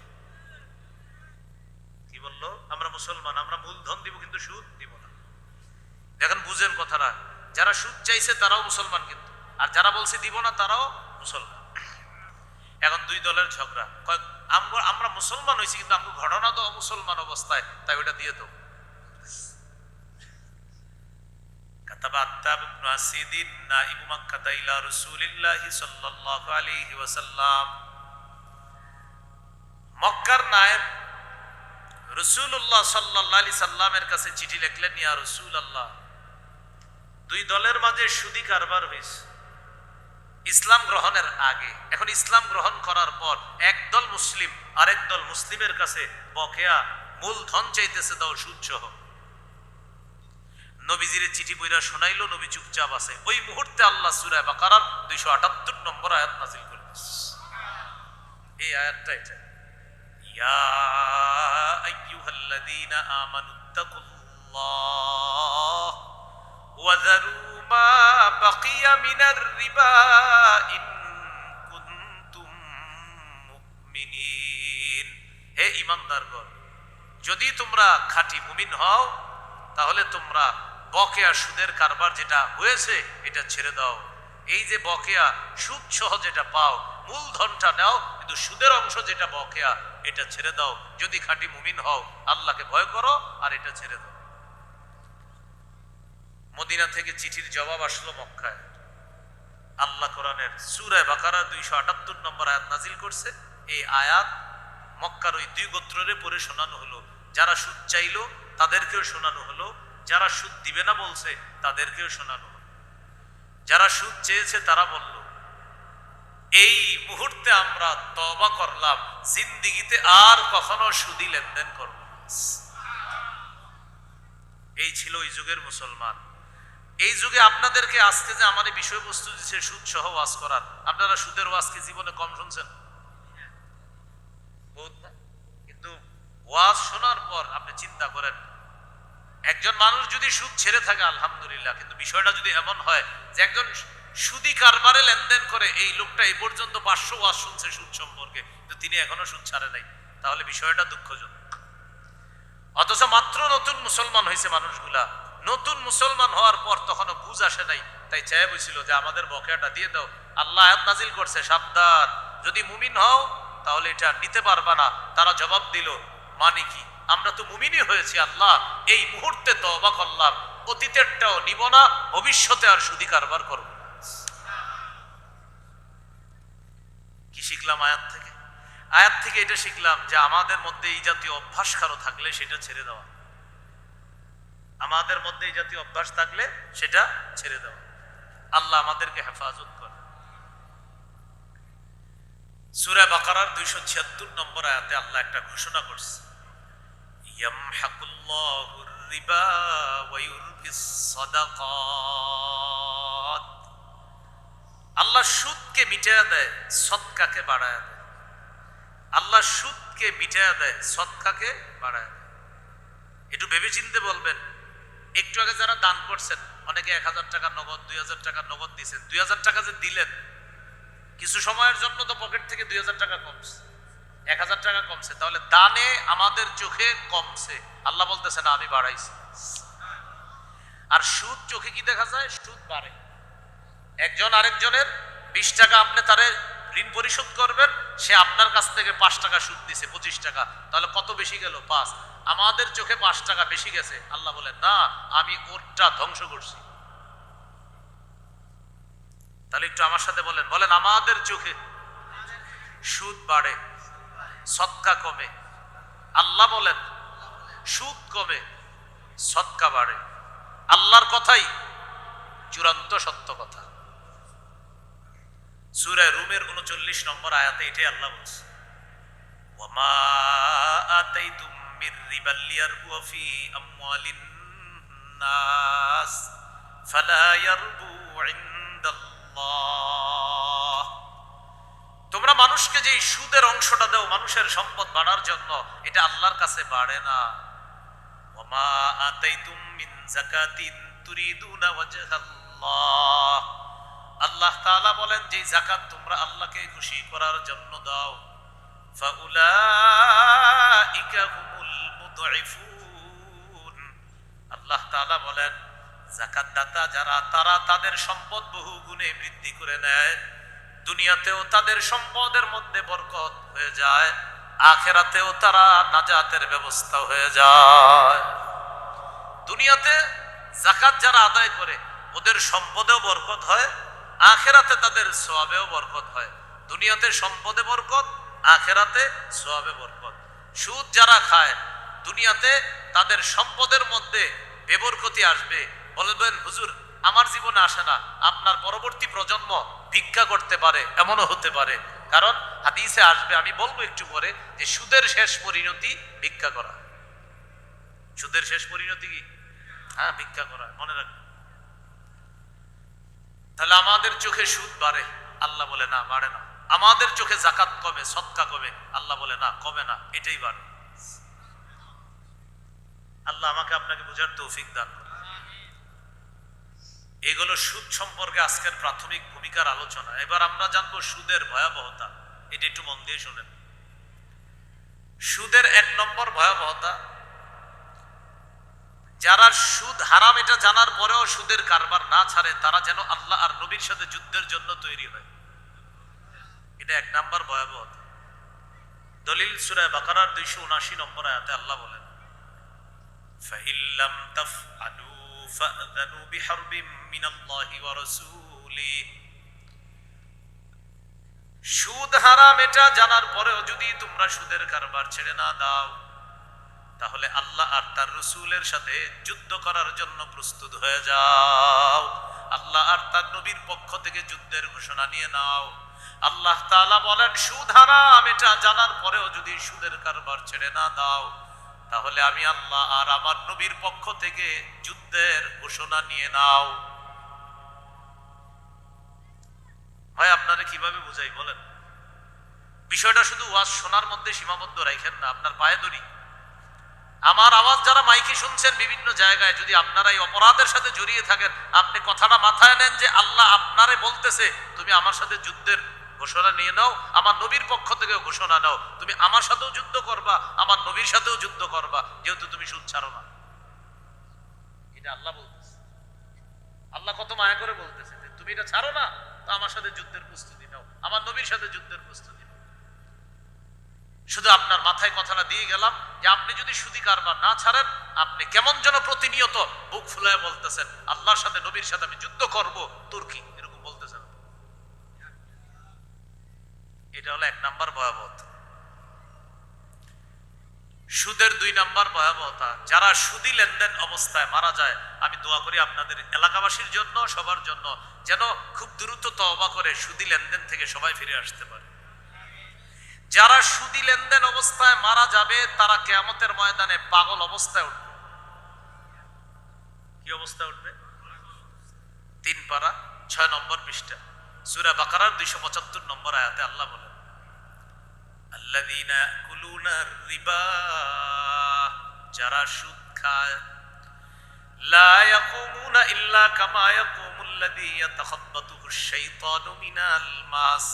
কি বললো? আমরা মুসলমান, আমরা মূলধন দিব কিন্তু সুদ দিব না। দেখেন বুঝেন কথাটা, যারা সুদ চাইছে তারাও মুসলমান কিন্তু, আর যারা বলছে দিব না তারাও মুসলমান। এখন দুই দলের ঝগড়া, আমরা মুসলমান হয়েছি কিন্তু আমাকে ঘটনা তো অমুসলমান অবস্থায়, তাই ওটা দিয়ে দাও। কাতাবা আত্তাব ইবনে আসিদিন নাইবু মক্কা ইলা রাসূলিল্লাহ সাল্লাল্লাহু আলাইহি ওয়াসাল্লাম, মক্কার নায়েব রাসূলুল্লাহ সাল্লাল্লাহু আলাইহি সাল্লামের কাছে চিঠি লিখলেন, ইয়া রাসূলুল্লাহ, দুই দলের মাঝে সুদি কারবার হয়েছে ইসলাম গ্রহণের আগে। এখন ইসলাম গ্রহণ করার পর একদল মুসলিম আরেক দল মুসলিমের কাছে বকেয়া মূলধন চাইতেছে, দাও সুদ সহ। নবীজির চিঠি বইরা শোনাইলো, নবী চুপচাপ আছে। ওই মুহূর্তে আল্লাহ সূরা বাকারার 278 নম্বর আয়াত নাযিল করলেন। এই আয়াতটা এটা, ইয়া আইয়ুহাল্লাযীনা আমানুত্তাকুল্লাহ ওয়া যারু মা বাকিয়া মিনার রিবা ইন কুনতুম মুমিনিন, হে ঈমানদারগণ, যদি তোমরা খাঁটি মুমিন হও তাহলে তোমরা বকেয়া সুদের কারবার যেটা হয়েছে এটা ছেড়ে দাও। এই যে বকেয়া সুদ সহ যেটা পাও, মূলধনটা নাও কিন্তু সুদের অংশ যেটা বকেয়া এটা ছেড়ে দাও। যদি খাঁটি মুমিন হও, আল্লাহকে ভয় করো আর এটা ছেড়ে দাও। মদিনা থেকে চিঠির জবাব আসলো মক্কায়। আল্লাহ কোরআনের সূরা বাকারা 278 নম্বর আয়াত নাজিল করছে। এই আয়াত মক্কার ওই দুই গোত্ররে পড়ে শোনানো হলো। যারা সুদ চাইলো তাদেরকেও শোনানো হলো, যারা সুদ দিবে না বলছে তাদেরকেও শোনানো হলো। যারা সুদ চেয়েছে তারা বলল, এই মুহূর্তে আমরা তওবা করলাম, জিন্দেগিতে আর কখনো সুদি লেনদেন করব না। এই ছিল ওই যুগের মুসলমান। এই যুগে আপনাদেরকে আজকে যে আমার বিষয়বস্তু দিচ্ছে সুদ সহ ওয়াজ করার, আপনারা সুদের ওয়াজ কি জীবনে কম শুনছেন? কিন্তু ওয়াজ শোনার পর আপনি চিন্তা করেন, একজন মানুষ যদি সুদ ছেড়ে থাকে আলহামদুলিল্লাহ, কিন্তু বিষয়টা যদি এমন হয় যে একজন সুদি কারবারে লেনদেন করে, এই লোকটা এই পর্যন্ত 500 ওয়াজ শুনছে সুদ সম্পর্কে, কিন্তু তিনি এখনো সুদ ছাড়ে নাই, তাহলে বিষয়টা দুঃখজনক। অথচ মাত্র নতুন মুসলমান হয়েছে মানুষগুলা, নতুন মুসলমান হওয়ার পর তখনও বুঝ আসে নাই, তাই চাই বলছিল যে আমাদের বকেয়াটা দিয়ে দাও। আল্লাহ আয়াত নাজিল করছে, সাবধান, যদি মুমিন হও তাহলে এটা নিতে পারবা না। তারা জবাব দিল, মানে কি? আমরা তো মুমিনই হয়েছি আল্লাহ, এই মুহূর্তে তওবা করলাম, অতীতেরটাও নিব না, ভবিষ্যতে আর সুদি কারবার করব না। কি শিখলাম আয়াত থেকে? আয়াত থেকে এটা শিখলাম যে আমাদের মধ্যে এই জাতীয় অভ্যাস কারো থাকলে সেটা ছেড়ে দেওয়া, আমাদের মধ্যে এই জাতীয় অভ্যাস থাকলে সেটা ছেড়ে দেওয়া। আল্লাহ আমাদেরকে হেফাজত করে। সূরা বাকারার 276 নম্বর আয়াতে আল্লাহ একটা ঘোষণা করছে, ইয়ামহাকুল্লাহুর রিবা ওয়া ইউরবিস সাদাকাত। আল্লাহ সুদকে মিটায়া দেয়, সদকাকে বাড়ায়া দেয়। আল্লাহ সুদকে মিটায়া দেয়, সদকাকে বাড়ায়া দেয়। একটু ভেবে চিনতে বলবেন, একটু আগে যারা দান করছেন, অনেকে 1000 টাকা নগদ, 2000 টাকা নগদ দিয়েছেন, 2000 টাকা যে দিলেন, কিছু সময়ের জন্য তো পকেট থেকে 2000 টাকা কমছে, 1000 টাকা কমছে, তাহলে দানে আমাদের চোখে কমছে, আল্লাহ বলতেছে না আমি বাড়াইছি। আর সুদ চোখে কি দেখা যায়? সুদ বাড়ে। একজন আরেকজনের 20 টাকা আপনি তারে ঋণ পরিশোধ করবেন, সে আপনার কাছ থেকে 5 টাকা সুদ দিছে, 25 টাকা, তাহলে কত বেশি গেল? 5। আমাদের চোখে 5 টাকা বেশি গেছে, আল্লাহ বলেন না আমি ওরটা ধ্বংস করছি। তাহলে একটু আমার সাথে বলেন, বলেন আমাদের চোখে সুদ বাড়ে, সদকা কমে। আল্লাহ বলেন সুদ কমে, সদকা বাড়ে। আল্লাহর কথাই চূড়ান্ত সত্য কথা। সূরা রুমের 39 নম্বর আয়াতে এটাই আল্লাহ বলছে, ওয়ামা আতাইতুম মির রিবাল লিয়ারবু ফি আমওয়ালিন নাস ফালা ইয়ারবু ইনদাল্লাহ। তোমরা মানুষকে যে সুদের অংশটা দাও মানুষের সম্পদ বাড়ার জন্য, এটা আল্লাহর কাছে বাড়ে না। ওয়ামা আতাইতুম মিন যাকাতিন তুরিদুনা ওয়াজহাল্লাহ। আল্লাহ তাআলা বলেন যে যাকাত তোমরা আল্লাহকে খুশি করার জন্য দাও, ফাউলাইকা হুমুল মুদঈফুন। আল্লাহ তাআলা বলেন যাকাত দাতা যারা, তারা তাদের সম্পদ বহু গুণে বৃদ্ধি করে নেয়, দুনিয়াতেও তাদের সম্পদের মধ্যে বরকত হয়ে যায়, আখিরাতেও তারা নাজাতের ব্যবস্থা হয়ে যায়। দুনিয়াতে যাকাত যারা আদায় করে ওদের সম্পদেও বরকত হয়, আখিরাতে তাদের সওয়াবেও বরকত হয়। দুনিয়াতে সম্পদে বরকত, আখিরাতে সওয়াবে বরকত। সুদ যারা খায় দুনিয়াতে তাদের সম্পদের মধ্যে বেবরকতি আসবে, বলবেন হুজুর আমার জীবনে আসে না, আপনার পরবর্তী প্রজন্ম ভিক্ষা করতে পারে, এমনও হতে পারে। কারণ হাদিসে আসবে, আমি বলবো একটু পরে, যে সুদের শেষ পরিণতি ভিক্ষা করা। সুদের শেষ পরিণতি কি? হ্যাঁ, ভিক্ষা করা, মনে রাখবেন। তাহলে আমাদের চোখে সুদ বাড়ে, আল্লাহ বলে না বাড়ে না। আমাদের চোখে যাকাত কমে, সদকা কমে, আল্লাহ বলে না কমে না, এটাই বাড়ে। আল্লাহ আমাকে আপনাকে বোঝার তৌফিক দান করুন। এগুলো সুদ সম্পর্কে আজকের প্রাথমিক ভূমিকার আলোচনা। এবার আমরা জানবো সুদের ভয়াবহতা। এটা একটু মন দিয়ে শুনেন। সুদের 1 নম্বর ভয়াবহতা, যারা সুদ হারাম এটা জানার পরেও সুদের কারবার না ছাড়ে, তারা যেন আল্লাহ আর নবীর সাথে যুদ্ধের জন্য তৈরি হয়। এটা 1 নম্বর ভয়াবহতা। দলিল সূরা বাকারার 279 নম্বর আয়াতে আল্লাহ বলেন, ফাইল্লাম তাফআলু فأذنوا بحرب من الله ورسوله। সুদ হারাম এটা জানার পরেও যদি তোমরা সুদের কারবার ছেড়ে না দাও, তাহলে আল্লাহ আর তার রাসূলের সাথে যুদ্ধ করার জন্য প্রস্তুত হয়ে যাও। আল্লাহ আর তার নবীর পক্ষ থেকে যুদ্ধের ঘোষণা নিয়ে নাও। আল্লাহ তাআলা বলেন, সুদ হারাম এটা জানার পরেও যদি সুদের কারবার ছেড়ে না দাও, তাহলে আমি আল্লাহ আর আমার নবীর পক্ষ থেকে যুদ্ধের ঘোষণা নিয়ে নাও। ভাই আপনারা কিভাবে বুঝাই বলেন? বিষয়টা শুধু ওয়াজ শোনার মধ্যে সীমাবদ্ধ রাখেন না, আপনার পায়ে ধরি। আমার আওয়াজ যারা মাইকে শুনছেন বিভিন্ন জায়গায়, যদি আপনারা এই অপরাধের সাথে জড়িয়ে থাকেন, আপনি কথাটা মাথায় নেন যে আল্লাহ আপনারে বলতেছে তুমি আমার সাথে যুদ্ধের ঘোষণা নিয়ে নাও, আমার নবীর পক্ষ থেকে ঘোষণা নাও, তুমি আমার সাথেও যুদ্ধ করবা, আমার নবীর সাথেও যুদ্ধ করবা, যেহেতু তুমি সুদ ছাড়ো না। এটা আল্লাহ বলতেছে। আল্লাহ কত মায়া করে বলতেছে যে তুমি এটা ছাড়ো না, তো আমার সাথে যুদ্ধের প্রস্তুতি নাও, আমার নবীর সাথে যুদ্ধের প্রস্তুতি নাও। শুধু আপনার মাথায় কথাটা দিয়ে গেলাম যে আপনি যদি সুদি কারবার না ছাড়েন, আপনি কেমন যেন প্রতিনিয়ত বুক ফুলায় বলতেছেন আল্লাহর সাথে নবীর সাথে আমি যুদ্ধ করব, তুর্কি এরকম বলতেছেন। এটা হলো 1 নাম্বার ভয়াবহতা। সুদের 2 নাম্বার ভয়াবহতা, যারা সুদি লেনদেন অবস্থায় মারা যায়, আমি দোয়া করি আপনাদের এলাকাবাসীর জন্য, সবার জন্য, যেন খুব দ্রুত তওবা করে সুদি লেনদেন থেকে সবাই ফিরে আসতে পারে। যারা সুদি লেনদেন অবস্থায় মারা যাবে, তারা কিয়ামতের ময়দানে পাগল অবস্থায় উঠবে। কি অবস্থায় উঠবে? 3 পারা 6 নম্বর পৃষ্ঠা সূরা বাকারার 275 নম্বর আয়াতে আল্লাহ বলেন, আল্লাযীনা ইয়াকুলুনা রিবা, যারা সুদ খায়, লা ইয়াকুমুনা ইল্লা কামা ইয়াকুমুল্লাযী ইয়াতাখাব্বাতুহুশ শাইতানু মিনাল মাস,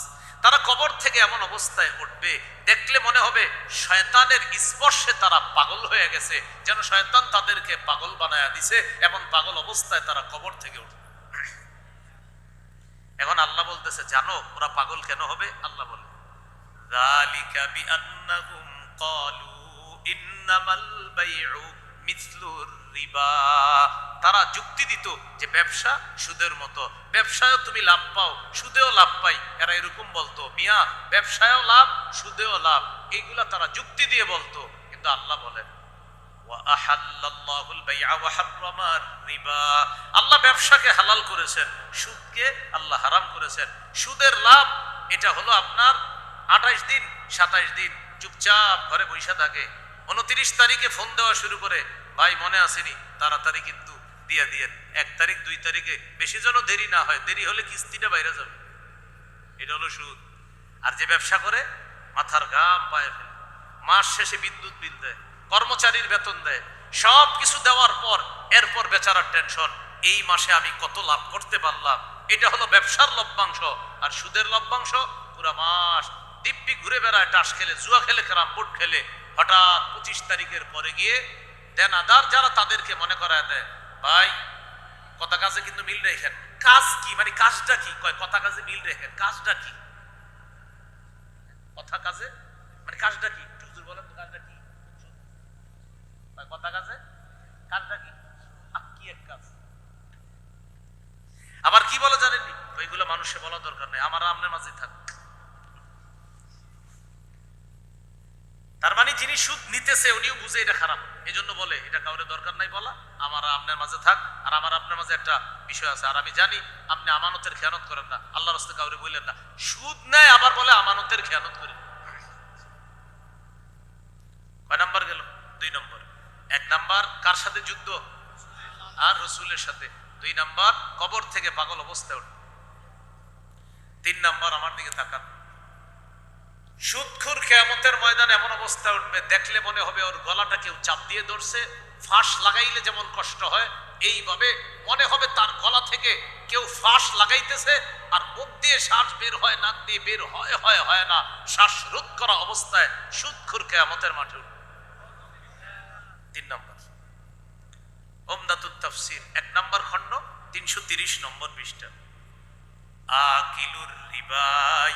তারা কবর থেকে এমন অবস্থায় উঠবে দেখলে মনে হবে শয়তানের স্পর্শে তারা পাগল হয়ে গেছে, যেন শয়তান তাদেরকে পাগল বানায়া দিছে, এমন পাগল অবস্থায় তারা কবর থেকে উঠবে। এখন আল্লাহ বলতেছে, জানো ওরা পাগল কেন হবে? আল্লাহ বলে, যালিকা বিআন্নাহুম ক্বালু ইন্নামাল বাইউ মিসলুর রিবা, তারা যুক্তি দিত যে ব্যবসা সুদের মতো, ব্যবসায়ও তুমি লাভ পাও, সুদেও লাভ পাই। এরা এরকম বলতো, মিয়া ব্যবসায়ও লাভ, সুদেও লাভ, এইগুলা তারা যুক্তি দিয়ে বলতো। কিন্তু আল্লাহ বলেন, ওয়া আহাল্লাল্লাহুল বাই'a ওয়া হাররামার রিবা, আল্লাহ ব্যবসাকে হালাল করেছেন, সুদকে আল্লাহ হারাম করেছেন। সুদের লাভ এটা হলো আপনার 28 দিন 27 দিন চুপচাপ ঘরে বসে থাকে, 29 তারিখে ফোন দেওয়া শুরু করে, ভাই মনে আসেনি, তাড়াতাড়ি কিন্তু দিয়ে দিয়েন, 1 তারিখ 2 তারিখে, বেশি যেন দেরি না হয়, দেরি হলে কিস্তিটা বাইরে যাবে। এটা হলো সুদ। আর যে ব্যবসা করে মাথার ঘাম পায়ে ফেলে, মাস শেষে বিদ্যুৎ বিল দেয়, কর্মচারীর বেতন দেয়, সব কিছু দেওয়ার পর এরপর বেচারার টেনশন, এই মাসে আমি কত লাভ করতে পারলাম। এটা হলো ব্যবসার লভ্যাংশ। আর সুদের লভ্যাংশ পুরা মাস দিব্যি ঘুরে বেড়ায়, টাস খেলে, জুয়া খেলে, ক্যারাম বোর্ড খেলে, হঠাৎ 25 তারিখের পরে গিয়ে দেনাদার যারা তাদেরকে মনে করায় দেয়, ভাই কথা কাজে কিন্তু মিল রেখেন। কাজ কি মানে কাজটা কি? কয় কথা কাজে মিল রেখেন, কাজটা কি? কথা কাজে মানে কাজটা কি? হুজুর বলেন তো কাজটা কি? কথা কাজে কাজটা কি? কি এক কাজ? আবার কি বলে জানেননি? ওইগুলো মানুষে বলা দরকার নেই, আমার আপনার মাঝে থাক। তার মানে যিনি সুদ নিতেছে উনিও বুঝে এটা খারাপ, এই জন্য বলে এটা কাউরে দরকার নাই বলা, আমার আপনার মাঝে থাক। আর আমার আপনার মাঝে একটা বিষয় আছে, আর আমি জানি আপনি আমানতের খেয়ানত করেন না, আল্লাহর রাস্তায় কাউরে বললেন না। সুদ নেয় আবার বলে আমানতের খেয়ানত করেন। কয় নাম্বার গেল? 2 নম্বর। 1 নাম্বার কার সাথে যুদ্ধ? আর রাসূলের সাথে। 2 নাম্বার কবর থেকে পাগল অবস্থায় উঠবে। 3 নাম্বার আমার দিকে তাকান, সুদখোর কিয়ামতের ময়দানে এমন অবস্থা উঠবে দেখলে মনে হবে ওর গলাটা কেউ চাপ দিয়ে ধরছে, ফাঁস লাগাইলে যেমন কষ্ট হয়, এইভাবে মনে হবে তার গলা থেকে কেউ ফাঁস লাগাইতেছে, আর মুখ দিয়ে শ্বাস বের হয়, নাক দিয়ে বের হয় না, শ্বাসরোধ করা অবস্থায় সুদখোর কিয়ামতের মাঠে উঠবে। 3 নম্বর উমদাতুত তাফসীর 1 নম্বর খণ্ড 330 নম্বর পৃষ্ঠা, আকিলুর রিবা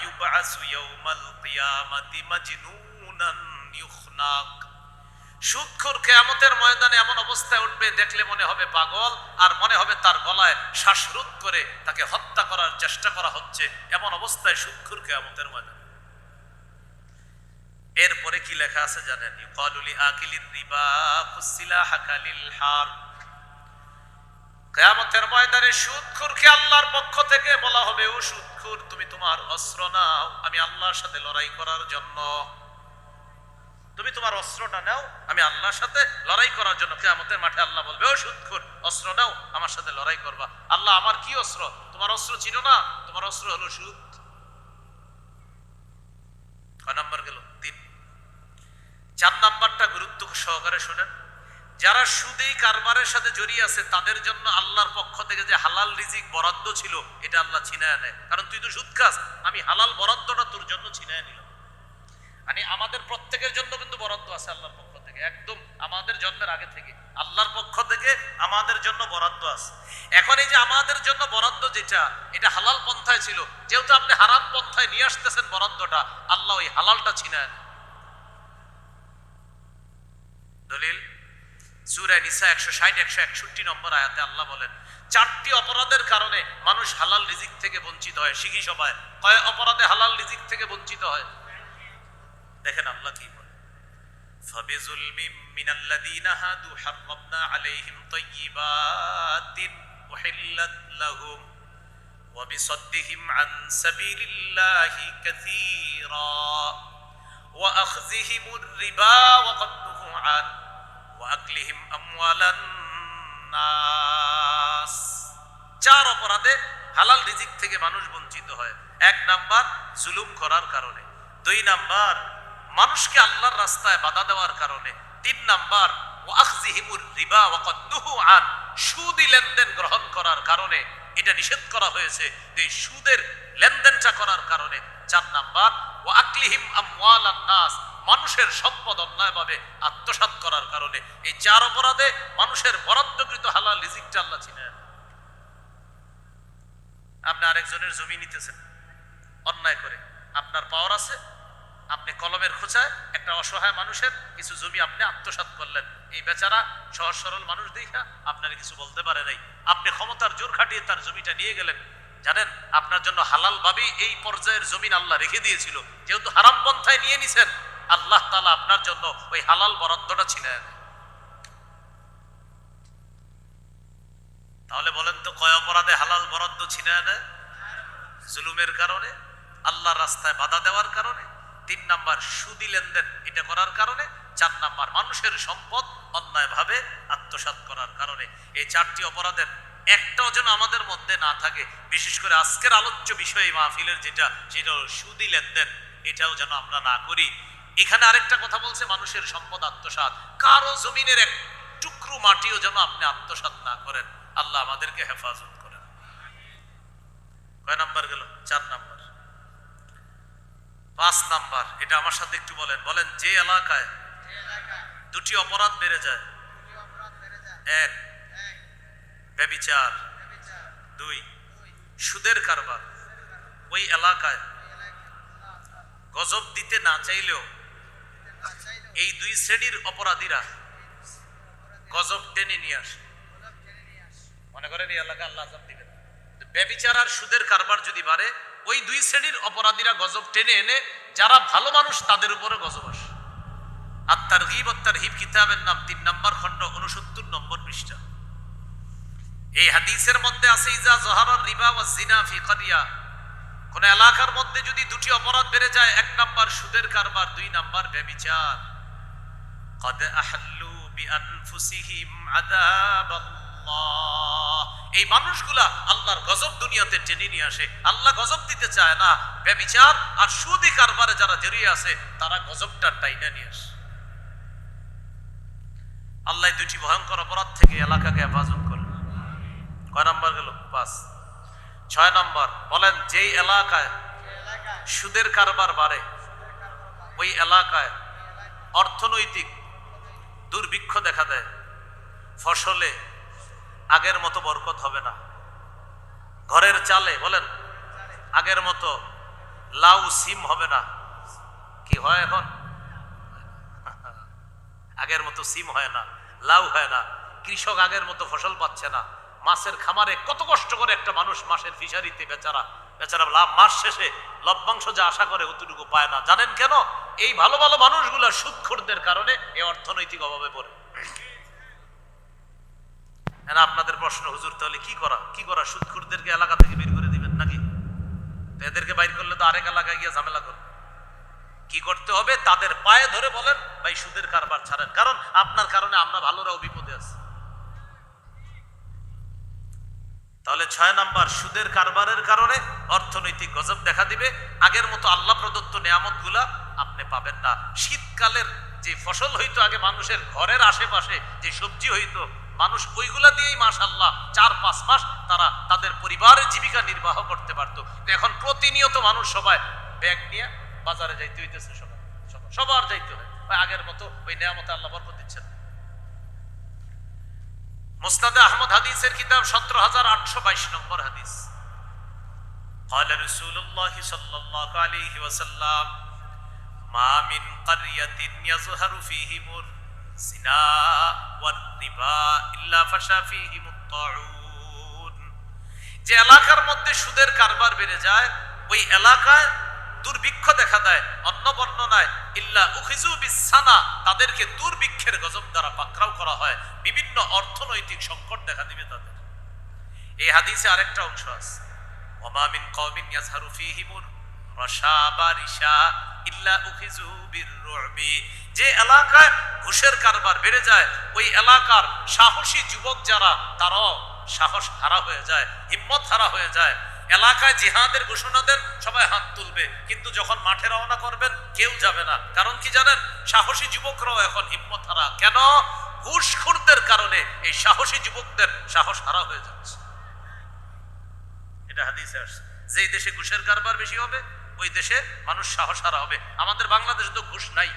ইউবআসু ইয়াউমাল কিয়ামাতি মাজনুনান ইউখনাক সুদখোর কিয়ামতের ময়দানে এমন অবস্থায় উঠবে, দেখলে মনে হবে পাগল, আর মনে হবে তার গলায় শ্বাসরোধ করে তাকে হত্যা করার চেষ্টা করা হচ্ছে। এমন অবস্থায় সুদখোর কিয়ামতের ময়দানে। এরপরে কি লেখা আছে জানেন? ইউকালু লিআকিলির রিবা ফুসিলা হাকালিল হার। কিয়ামতের ময়দানে সুদখোরকে আল্লাহর পক্ষ থেকে বলা হবে, ও সুদখোর, তুমি তোমার অস্ত্র নাও আমি আল্লাহর সাথে লড়াই করার জন্য। তুমি তোমার অস্ত্রটা নাও আমি আল্লাহর সাথে লড়াই করার জন্য। কিয়ামতের মাঠে আল্লাহ বলবে, ও সুদখোর, অস্ত্র নাও, আমার সাথে লড়াই করবা। আল্লাহ, আমার কি অস্ত্র? তোমার অস্ত্র চিনো না? তোমার অস্ত্র হলো সুদ। কয় নাম্বার গেল? 3। 4 নাম্বারটা গুরুত্ব সহকারে শুনেন। যারা সুদী কারবারের সাথে জড়িয়ে আছে তাদের জন্য আল্লাহর পক্ষ থেকে যে হালাল রিজিক বরাদ্দ ছিল এটা আল্লাহ ছিনায় নেয়। কারণ তুই তো সুদ খাস, আমি হালাল বরাদ্দটা তোর জন্য ছিনায় নিলাম। মানে আমাদের প্রত্যেকের জন্য কিন্তু বরাদ্দ আছে আল্লাহর পক্ষ থেকে, একদম আমাদের জন্মের আগে থেকে আল্লাহর পক্ষ থেকে আমাদের জন্য বরাদ্দ আছে। এখন এই যে আমাদের জন্য বরাদ্দ যেটা, এটা হালাল পন্থায় ছিল, যেহেতু আপনি হারাম পন্থায় নিয়ে আসতেছেন বরাদ্দটা, আল্লাহ ওই হালালটা ছিনায় নেয়। দলিল সূরা নিসা 160-161 নম্বর আয়াতে আল্লাহ বলেন, 4টি অপরাধের কারণে মানুষ হালাল রিজিক থেকে বঞ্চিত হয়। শিখি সবাই, কয় অপরাধে হালাল রিজিক থেকে বঞ্চিত হয়? দেখেন আল্লাহ কি বলে, ফাবিজুলমিম মিনাল্লাযীনা হাদু হাররামনা আলাইহিম তাইয়্যিবাতিন উহিল্লাত লাহুম ওয়া বিসাদ্দিহিম আন সাবিলিল্লাহি কাসীরা ওয়া আখযিহিমুর রিবা ওয়া ক্বাদ নুহু আন ওয়া আকলিহিম আমওয়ালান নাস। 4 অপরাধে হালাল রিজিক থেকে মানুষ বঞ্চিত হয়। 1 নাম্বার জুলুম করার কারণে, 2 নাম্বার মানুষকে আল্লাহর রাস্তায় বাধা দেওয়ার কারণে, 3 নাম্বার ওয়া আখযিহিমুর রিবা ওয়া ক্বাদ নুহু আন, সুদি লেনদেন গ্রহণ করার কারণে, এটা নিষেধ করা হয়েছে, এই সুদের লেনদেনটা করার কারণে। 4 নাম্বার ওয়া আকলিহিম আমওয়ালান নাস, মানুষের সম্পদ অন্যায়ভাবে আত্মসাৎ করার কারণে। এই 4 অপরাধে মানুষের বরাদ্দকৃত হালাল রিজিকটা আল্লাহ ছিনেন। আপনি আরেকজনের জমি নিতেছেন অন্যায় করে, আপনার পাওয়ার আছে, আপনি কলমের খোঁচায় একটা অসহায় মানুষের কিছু জমি আপনি আত্মসাৎ করলেন। এই বেচারা সহজ সরল মানুষ দেখা আপনার কিছু বলতে পারে নাই, আপনি ক্ষমতার জোর খাটিয়ে তার জমিটা নিয়ে গেলেন। জানেন আপনার জন্য হালাল ভাবেই এই পর্যায়ের জমিন আল্লাহ রেখে দিয়েছিল, যেহেতু হারাম পন্থায় নিয়ে নিছেন, আল্লাহ তাআলা আপনার জন্য ওই হালাল বরাদ্দটা ছিনেন। তাহলে বলেন তো, কয় অপরাধে হালাল বরাদ্দ ছিনেন? জুলুমের কারণে, আল্লাহর রাস্তায় বাধা দেওয়ার কারণে, 3 নাম্বার সুদি লেনদেন এটা করার কারণে, 4 নাম্বার মানুষের সম্পদ অন্যায়ভাবে আত্মসাৎ করার কারণে। এই 4টি অপরাধের একটাও যেন আমাদের মধ্যে না থাকে। বিশেষ করে আজকের আলোচ্য বিষয় মাহফিলের যেটা, সেটা হলো সুদি লেনদেন, এটাও যেন আমরা না করি। এখানে আরেকটা কথা বলছে, মানুষের সম্পদ আত্মসাৎ, কারো জমিনের এক টুকরো মাটিও যেন আপনি আত্মসাৎ না করেন। আল্লাহ আমাদেরকে হেফাজত করেন। কয় নাম্বার গেল? 4 নাম্বার। 5 নাম্বার, এটা আমার সাথে একটু বলেন। বলেন, যে এলাকায় 2টি অপরাধ বেড়ে যায়, 1 ব্যভিচার, 2 সুদের কারবার, ওই এলাকায় গজব দিতে না চাইলেও এই 2 শ্রেণীর অপরাধীরা গজব টেনে নিয়ে আসে। মনে করেন এই এলাকা আল্লাহ আযাব দিবেন, ব্যভিচার আর সুদের কারবার যদি বাড়ে, ওই 2 শ্রেণীর অপরাধীরা গজব টেনে এনে যারা ভালো মানুষ তাদের উপরে গজব আসে। আত-তারগীব ওয়াত-তারহীব কিতাবের নাম, 3 নম্বর খণ্ড, 69 নম্বর পৃষ্ঠা। এই হাদিসের মধ্যে আছে, ইজা যাহারার রিবা ওয়াজ জিনা ফি কারিয়া, কোন এলাকার মধ্যে যদি 2টি অপরাধ বেড়ে যায়, 1 নাম্বার সুদের কারবার, 2 নাম্বার ব্যভিচার, قد أحلوا بأنفسهم عذاب الله, এই মানুষগুলা আল্লাহর গজব দুনিয়াতে টেনে নিয়ে আসে। আল্লাহ গজব দিতে চায় না, ব্যভিচার আর সুদি কারবারে যারা জড়িয়ে আছে তারা গজবটা টাইনা নিয়ে আসে। আল্লাহ 2টি ভয়ঙ্কর অপরাধ থেকে এলাকাকে হেফাজত করেন। কয় নাম্বার গেল? 5। 6 নাম্বার, বলেন, যেই এলাকায় সুদের কারবার বাড়ে, ওই এলাকায় অর্থনৈতিক দুর্ভিক্ষ দেখা দেয়, ফসলে আগের মতো বরকত হবে না, ঘরের চালে, বলেন, আগের মতো লাউ সিম হবে না। কি হয় এখন? আগের মতো সিম হয় না, লাউ হয় না, কৃষক আগের মতো ফসল পাচ্ছে না। মাছের খামারে কত কষ্ট করে একটা মানুষ মাসের ফিশারিতে বেচারা লাভ মাস শেষে লভ্যাংশ যা আশা করে অতটুকু পায় না। জানেন কেন? এই ভালো ভালো মানুষগুলা সুদখোরদের কারণে এই অর্থনৈতিক অভাবে পড়ে। আপনাদের প্রশ্ন, হুজুর তাহলে কি করা সুদখোরদেরকে এলাকা থেকে বের করে দিবেন নাকি? এদেরকে বাইর করলে তো আরেক এলাকায় গিয়ে ঝামেলা করবে। কি করতে হবে? তাদের পায়ে ধরে বলেন ভাই সুদের কারবার ছাড়েন, কারণ আপনার কারণে আমরা ভালোরাও বিপদে আছি। তাহলে 6 নাম্বার, সুদের কারবারের কারণে অর্থনৈতিক গজব দেখা দিবে। আগের মতো আল্লাহ প্রদত্ত নিয়ামত গুলা আপনি পাবেন না। শীতকালের যে ফসল হইতো আগে মানুষের ঘরের আশেপাশে, যে সবজি হইতো, মানুষ ওইগুলা দিয়েই মাশাআল্লাহ 4-5 মাস তারা তাদের পরিবারের জীবিকা নির্বাহ করতে পারতো। এখন প্রতিনিয়ত মানুষ সবাই ব্যাগ নিয়ে বাজারে যাইতে হইতেছে, সবার যাইতে হয়। আগের মতো ওই নিয়ামতে আল্লাহ বরকত দিচ্ছেন। মুসনাদে আহমদ হাদিসের কিতাব 17822 নম্বর হাদিস। قال رسول الله صلى الله عليه وسلم ما من قرية يظهر فيهم الزنا والربا إلا فشى فيهم الطاعون। যে এলাকার মধ্যে সুদের কারবার বেড়ে যায় ওই এলাকায় দুর্ভিক্ষ দেখা দেয়। অন্য বর্ণনায় ইল্লা উখিজু বিসানা, তাদেরকে দুর্ভিক্ষের গজব দ্বারা পাকড়াও করা হয়, বিভিন্ন অর্থনৈতিক সংকট দেখা দিবে তাদের। এই হাদিসে আরেকটা অংশ আছে, ওমা মিন কওমিন ইয়াজহারু ফীহিমুর রাশা বা রিশা ইল্লা উখিজু বিররুবি। যে এলাকায় ঘুষের কারবার বেড়ে যায় ওই এলাকার সাহসী যুবক যারা, তারাও সাহস হারা হয়ে যায়, হিম্মত হারা হয়ে যায়। এলাকায় জিহাদের ঘোষণা দেন, সবাই হাত তুলবে, কিন্তু যখন মাঠে রওনা করবেন কেউ যাবে না। কারণ কি জানেন? সাহসী যুবকরাও এখন হিম্মত হারা। কেন? ঘুষখোরদের কারণে এই সাহসী যুবকদের সাহস হারা হয়ে যাচ্ছে। এটা হাদিসে আসছে। যেই দেশে ঘুষের কারবার বেশি হবে ওই দেশে মানুষ সাহস হারা হবে। আমাদের বাংলাদেশে তো ঘুষ নাই।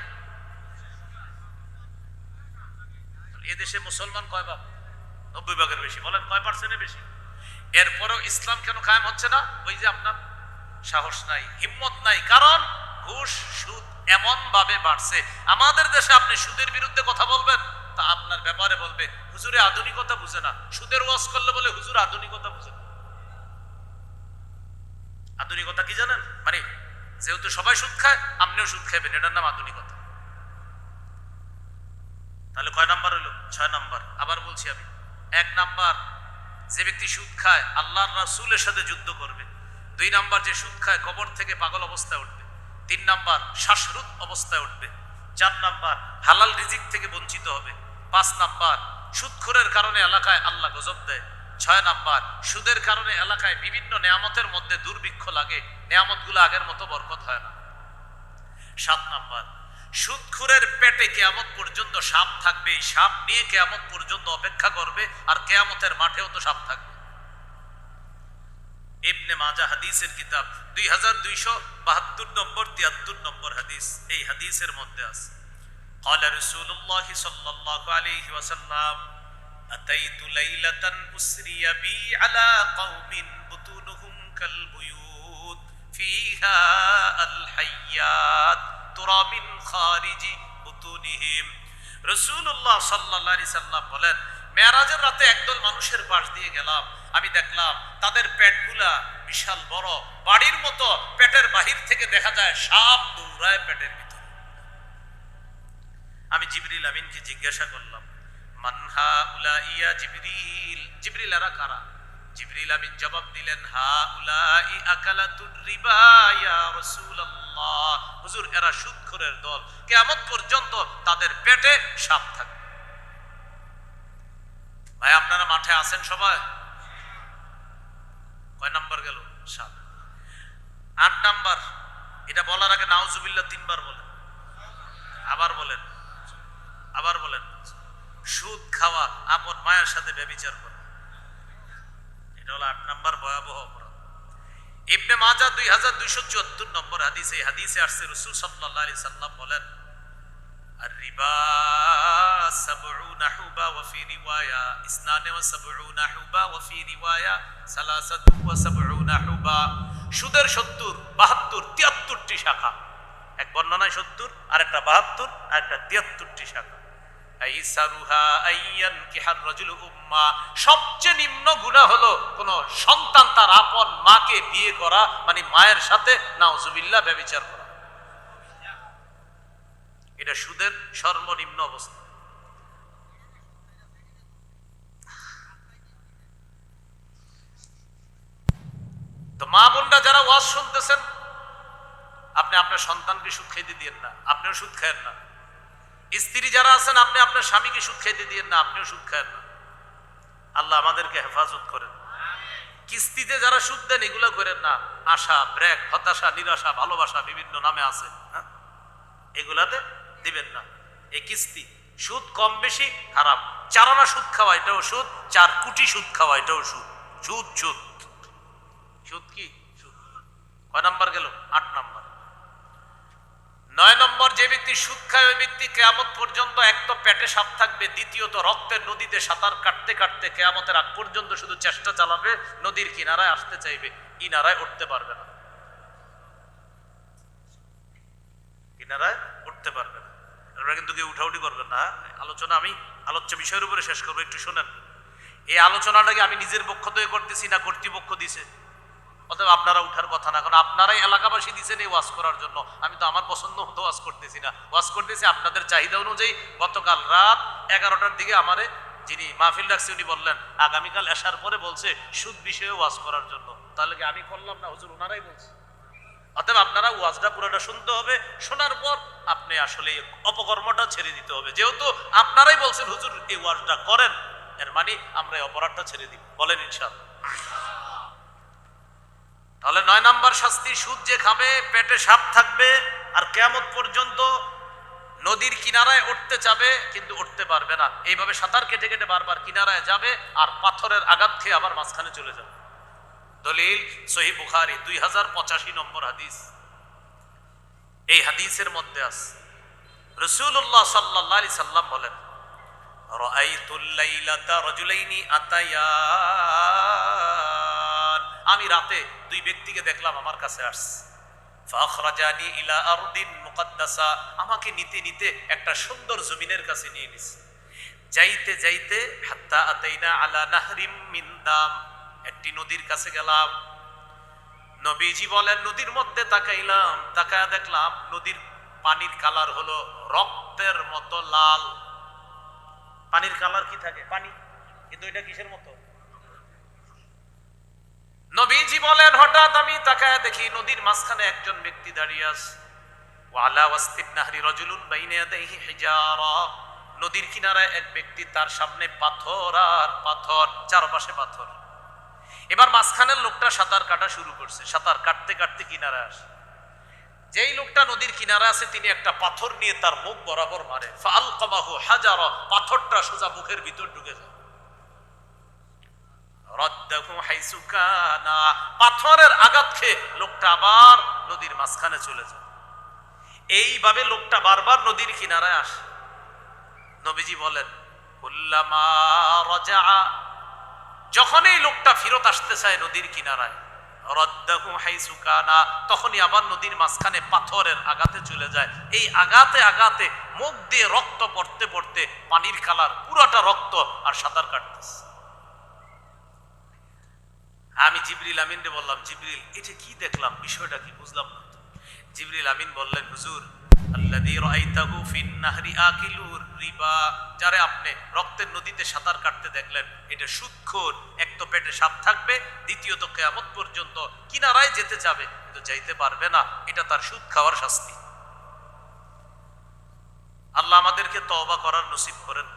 এদেশে মুসলমান কয় ভাগ? 90 ভাগের বেশি। বলেন কয় পার্সেন্টের বেশি? এরপরও ইসলাম কেন কায়েম হচ্ছে না? ওই যে আপনার সাহস নাই, হিম্মত নাই। কারণ ঘুষ সুদ এমন ভাবে বাড়ছে। আমাদের দেশে আপনি সুদের বিরুদ্ধে কথা বলবেন তা আপনার ব্যাপারে বলবে হুজুরে আধুনিকতা বুঝে না। সুদের ওয়াজ করলে বলে হুজুর আধুনিকতা বুঝে না। আধুনিকতা কি জানেন? মানে যেহেতু সবাই সুদ খায় আপনিও সুদ খাইবেন, এটার নাম আধুনিকতা। তাহলে কয় নাম্বার হইল? 6 নাম্বার। আবার বলছি আমি, 1 নাম্বার, যে ব্যক্তি সুদ খায় আল্লাহর রাসূলের সাথে যুদ্ধ করবে। 2 নাম্বার, যে সুদ খায় কবর থেকে পাগল অবস্থায় উঠবে। 3 নাম্বার, শ্বাসরোধ অবস্থায় উঠবে। 4 নাম্বার, হালাল রিজিক থেকে বঞ্চিত হবে। 5 নাম্বার, সুদখোরের কারণে এলাকায় আল্লাহ গজব দেয়। 6 নাম্বার, সুদের কারণে এলাকায় বিভিন্ন নেয়ামতের মধ্যে দুর্ভিক্ষ লাগে, নেয়ামতগুলো আগের মতো বরকত হয় না। 7 নাম্বার, সুদখোরের পেটে কিয়ামত পর্যন্ত সাপ থাকবে। এই সাপ নিয়ে কিয়ামত পর্যন্ত অপেক্ষা করবে, আর কিয়ামতের মাঠেও তো সাপ থাকবে। ইবনে মাজাহ হাদিসের কিতাব 2272 নম্বর 73 নম্বর হাদিস। এই হাদিসের মধ্যে আছে, قال رسول الله صلى الله عليه وسلم أتيت ليلة أسري بي على قوم بطونهم كالبيوت فيها الحيات ترى من خارج بطونهم। রাসূলুল্লাহ সাল্লাল্লাহু আলাইহি সাল্লাম বলেন, মেরাজের রাতে একদল মানুষের পাশ দিয়ে গেলাম, আমি দেখলাম তাদের পেটগুলা বিশাল বড়, বাড়ির মতো। পেটের বাহির থেকে দেখা যায় সাপ দৌড়ায় পেটের ভিতরে। আমি জিবরিল আমিনকে জিজ্ঞাসা করলাম, মান হাউলাইয়া জিবরিল, জিবরিল এরা কারা? জিবরিল আমিন জবাব দিলেন, হাউলাই আকালাতুর রিবা ইয়া রাসূলুল্লাহ, হুজুর এরা সুদখোরের দল, কিয়ামত পর্যন্ত তাদের পেটে সাপ থাকবে। ভাই আপনারা মাঠে আছেন সবাই? কয় নাম্বার গেল? 7। 8 নাম্বার, এটা বলার আগে নাউজুবিল্লাহ 3 বার বলেন। আবার বলেন, আবার বলেন। সুদ খাওয়া, আপন মায়ের সাথে ব্যভিচার করা, এটা হলো 8 নাম্বার ভয়াবহ অপরাধ। ইবনে মাজাহ 2274 নম্বর হাদিস। এই হাদিসে আসছে রাসূল সাল্লাল্লাহু আলাইহি সাল্লাম বলেন, আর-রিবা 70 হুবা ওয়া ফি রিওয়ায়া 72 হুবা ওয়া ফি রিওয়ায়া 73 হুবা। সুদের 70, 72, 73টি শাখা। এক বর্ণনায় 70, আরেকটা 72, আরেকটা 73টি শাখা। আইসারুহা আইয়ান কিহার রাজুল উম্মা, সবচেয়ে নিম্ন গুনাহ হলো কোন সন্তান তার আপন মাকে বিয়ে করা, মানে মায়ের সাথে নাউজুবিল্লাহ ব্যভিচার করা। এটা সুদের সর্বনিম্ন অবস্থা। তো মা বোনরা যারা ওয়াজ শুনতেছেন, আপনি আপনার সন্তানকে সুদ খাইতে দিয়েন না, আপনিও সুদ খায়েন না। স্ত্রী যারা আছেন, আপনি আপনার স্বামীকে সুদ খাইতে দিয়েন না, আপনিও সুদ খায়েন না। আল্লাহ আমাদেরকে হেফাজত করেন। কিস্তিতে যারা সুদ দেন এগুলো করেন না। আশা, ব্রেক, হতাশা, নিরাশা, ভালোবাসা বিভিন্ন নামে আছে, এগুলাতে দিবেন না। এই কিস্তি সুদ কম বেশি হারাম। 4 আনা সুদ খাওয়া এটাও সুদ, 4 কোটি সুদ খাওয়া এটাও সুদ। সুদ সুদ সুদ কি সুদ। কয় নাম্বার গেল? 8 নাম্বার। 9 নম্বর, যে ব্যক্তি সুদ খায় ওই ব্যক্তি কিয়ামত পর্যন্ত এক তো পেটে সাপ থাকবে, দ্বিতীয়ত রক্তের নদীতে সাঁতার কাটতে কাটতে কিয়ামতের আগ পর্যন্ত শুধু চেষ্টা চালাবে, নদীর কিনারায় আসতে চাইবে, কিনারায় উঠতে পারবে না, কিনারায় উঠতে পারবে না। আপনারা কিন্তু কেউ উঠাউঠি করবেন না। আলোচনা আমি আলোচ্য বিষয়ের উপরে শেষ করবো, একটু শোনেন। এই আলোচনাটাকে আমি নিজের পক্ষ থেকে করতেছি না, কর্তৃপক্ষ দিছে, অতএব আপনারা উঠার কথা না, কারণ আপনারাই এলাকাবাসী দিচ্ছেন এই ওয়াজ করার জন্য। আমি তো আমার পছন্দ মতো ওয়াজ করতেছি না, ওয়াজ করতেছি আপনাদের চাহিদা অনুযায়ী। গতকাল রাত 11টার দিকে আমারে যিনি মাহফিল রাখছে উনি বললেন আগামীকাল এশার পরে বলছে সুদ বিষয়ে ওয়াজ করার জন্য। তাহলে কি আমি করলাম না? হুজুর ওনারাই বলছে। অতএব আপনারা ওয়াজটা পুরোটা শুনতে হবে, শোনার পর আপনি আসলে অপকর্মটা ছেড়ে দিতে হবে। যেহেতু আপনারাই বলছেন হুজুর এই ওয়াজটা করেন, এর মানে আমরা এই অপরাধটা ছেড়ে দিব। বলেন ইনশাআল্লাহ। তাহলে 9 নাম্বার শাস্তি, সুদ যে খাবে পেটে সাপ থাকবে, আর কিয়ামত পর্যন্ত নদীর কিনারায় উঠতে চাবে কিন্তু উঠতে পারবে না। এইভাবে সাঁতার কেটে কেটে বারবার কিনারায় যাবে আর পাথরের আঘাত খেয়ে আবার মাঝখানে চলে যাবে। দলিল সহিহ বুখারী 2085 নম্বর হাদিস। এই হাদিসের মধ্যে আছে রাসূলুল্লাহ সাল্লাল্লাহু আলাইহি সাল্লাম বলেন, রাআইতুল লাইলাতা রাজুলাইনি আতায়া, আমি রাতে 2 ব্যক্তিকে দেখলাম আমার কাছে আসছে। ফাখরাজানি ইলা আরদিন মুকদ্দাসা, আমাকে নিতে নিতে একটা সুন্দর জমিনের কাছে নিয়ে নিছে। যাইতে যাইতে হাত্তা আতাইনা আলা নাহরিম মিন দাম, একটি নদীর কাছে গেলাম। নবীজি বলেন নদীর মধ্যে তাকাইলাম, তাকায়া দেখলাম নদীর পানির কালার হলো রক্তের মতো লাল। পানির কালার কি থাকে? পানি, কিন্তু এটা কিসের মতো? নবীজি বলেন হঠাৎ আমি তাকায়া দেখি নদীর মাঝখানে একজন ব্যক্তি দাঁড়িয়ে আছে। ওয়ালা ওয়াসতিন নাহরি রাজুলুন বাইনা ইয়াদাইহি হিজারা, নদীর কিনারায় এক ব্যক্তি, তার সামনে পাথর আর পাথর, চারপাশে পাথর। এবার মাঝখানের লোকটা সাঁতার কাটা শুরু করছে, সাঁতার কাটতে কাটতে কিনারায় আসে। যেই লোকটা নদীর কিনারে আছে তিনি একটা পাথর নিয়ে তার মুখ বরাবর মারে। ফাআলকামাহু হাজারা, পাথরটা সোজা মুখের ভিতর ঢুকে যায়। রাদ্দাহু হাইসু কানা, পাথরের আঘাত খেয়ে লোকটা আবার নদীর মাঝখানে চলে যায়। এইভাবে লোকটা বারবার নদীর কিনারায় আসে। নবীজি বলেন কুল্লামা রাজা, যখন এই লোকটা ফেরত আসতে চায় নদীর কিনারায়, রাদ্দাহু হাইসু কানা, তখনই আবার নদীর মাঝখানে পাথরের আঘাতে চলে যায়। এই আঘাতে আঘাতে মুখ দিয়ে রক্ত পড়তে পড়তে পানির কালার পুরাটা রক্ত, আর সাঁতার কাটতেছে। আমি জিবরিল আমিনকে বললাম, জিবরিল এটা কি দেখলাম, বিষয়টা কি বুঝলাম না। জিবরিল আমিন বললেন, হুজুর আল্লাযী রাআইতাহু ফিন নাহরি আকিলুর রিবা, যারে আপনি রক্তের নদীতে সাঁতার কাটতে দেখলেন এটা সুদখোর। এক তো পেটে সাপ থাকবে, দ্বিতীয়ত কিয়ামত পর্যন্ত কিনারায় যেতে যাবে কিন্তু যাইতে পারবে না, এটা তার সুদ খাওয়ার শাস্তি। আল্লাহ আমাদেরকে তওবা করার নসিব করেন,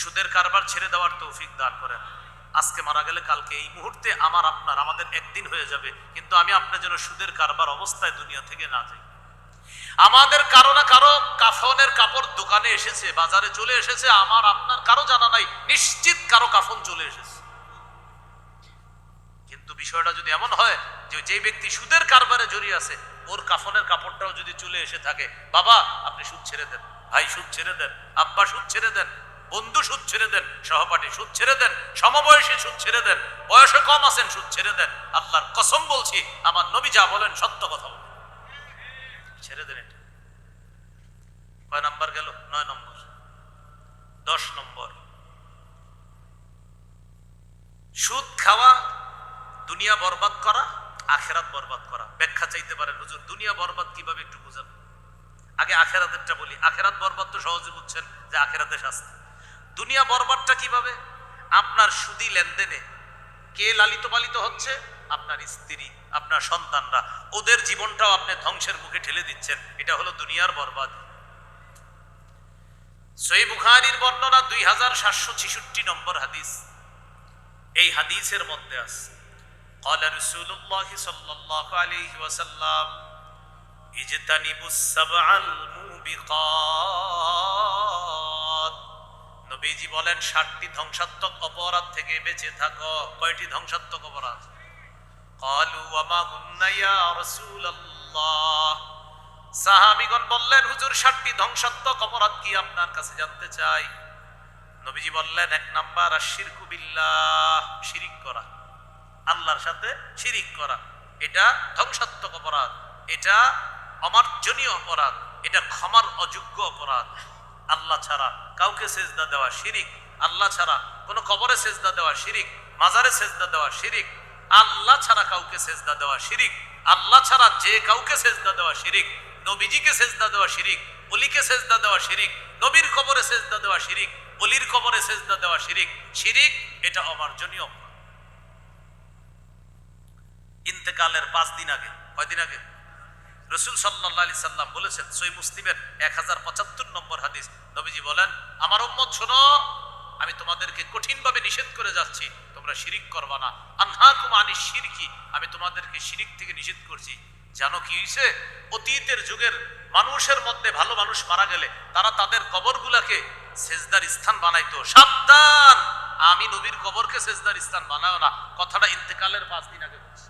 সুদের কারবার ছেড়ে দেওয়ার তৌফিক দান করেন। আজকে মারা গেলে কালকে এই মুহূর্তে আমার আপনার আমাদের একদিন হয়ে যাবে, কিন্তু আমি আপনার জন্য সুদের কারবার অবস্থায় দুনিয়া থেকে না যাই। আমাদের কারো না কারো কাফনের কাপড় দোকানে এসেছে, বাজারে চলে এসেছে, আমার আপনার কারো জানা নাই, নিশ্চিত কারো কাফন চলে এসেছে। কিন্তু বিষয়টা যদি এমন হয় যে যে ব্যক্তি সুদের কারবারে জড়িয়ে আছে ওর কাফনের কাপড়টাও যদি চলে এসে থাকে, বাবা আপনি সুদ ছেড়ে দেন, ভাই সুদ ছেড়ে দেন, আব্বা সুদ ছেড়ে দেন, বন্ধু সুদ ছেড়ে দেন, সহপাঠী সুদ ছেড়ে দেন, সমবয়সী সুদ ছেড়ে দেন, বয়সে কম আছেন সুদ ছেড়ে দেন। আল্লাহর কসম বলছি, আমার নবী যা বলেন সত্য কথা বলেন, ছেড়ে দেন। এটা কয় নাম্বার গেল? 9 নম্বর। 10 নম্বর, সুদ খাওয়া দুনিয়া বরবাদ করা, আখেরাত বরবাদ করা। ব্যাখ্যা চাইতে পারেন, হুজুর দুনিয়া বরবাদ কিভাবে একটু বুঝান। আগে আখেরাতেরটা বলি। আখেরাত বরবাদ তো সহজে বুঝছেন যে আখেরাতে শাস্তি। দুনিয়া বরবাদটা কিভাবে? আপনার সুদি লেনদেনে কে লালিত পালিত হচ্ছে? আপনার স্ত্রী, আপনার সন্তানরা। ওদের জীবনটাও আপনি ধ্বংসের মুখে ঠেলে দিচ্ছেন। এটা হলো দুনিয়ার বরবাদ। সহিহ বুখারীর বর্ণনা 2766 নম্বর হাদিস। এই হাদিসের মধ্যে আছে قال رسول الله صلى الله عليه وسلم اجتنبوا السبع الموبقات। নবীজি বলেন 7টি ধ্বংসাত্মক অপরাধ থেকে বেঁচে থাকো। কয়টি ধ্বংসাত্মক অপরাধ? قالوا وما هن يا رسول الله। সাহাবীগণ বললেন, হুজুর 7টি ধ্বংসাত্মক অপরাধ কি আপনার কাছে জানতে চাই। নবীজি বললেন, 1 নাম্বার আশিরকু বিল্লাহ, শিরিক করা, আল্লাহর সাথে শিরিক করা। এটা ধ্বংসাত্মক অপরাধ, এটা অমার্জনীয় অপরাধ, এটা ক্ষমার অযোগ্য অপরাধ। আল্লাহ ছাড়া কাউকে সেজদা দেওয়া শিরিক, আল্লাহ ছাড়া কোনো কবরে সেজদা দেওয়া শিরিক, মাজারে সেজদা দেওয়া শিরিক, আল্লাহ ছাড়া কাউকে সেজদা দেওয়া শিরিক, আল্লাহ ছাড়া যে কাউকে সেজদা দেওয়া শিরিক, নবীজিকে সেজদা দেওয়া শিরিক, ওলিকে সেজদা দেওয়া শিরিক, নবীর কবরে সেজদা দেওয়া শিরিক, ওলির কবরে সেজদা দেওয়া শিরিক। শিরিক এটা অমার্জনীয় অপরাধ। ইন্তেকালের 5 দিন আগে, কয়দিন আগে রাসূল সাল্লাল্লাহু আলাইহি সাল্লাম বলেছেন, সহিহ মুসলিমের 1075 নম্বর হাদিস, নবীজি বলেন, আমার উম্মত শোনো, আমি তোমাদেরকে কঠিনভাবে নিষেধ করে যাচ্ছি, তোমরা শিরিক করবা না। আনহাকুম আনিশ শিরকি, আমি তোমাদেরকে শিরিক থেকে নিষেধ করছি। জানো কি হইছে? অতীতের যুগের মানুষের মধ্যে ভালো মানুষ মারা গেলে তারা তাদের কবরগুলোকে সেজদার স্থান বানাইতো। সাবধান, আমি নবীর কবরকে সেজদার স্থান বানাও না। কথাটা ইন্তেকালের 5 দিন আগে বলছে।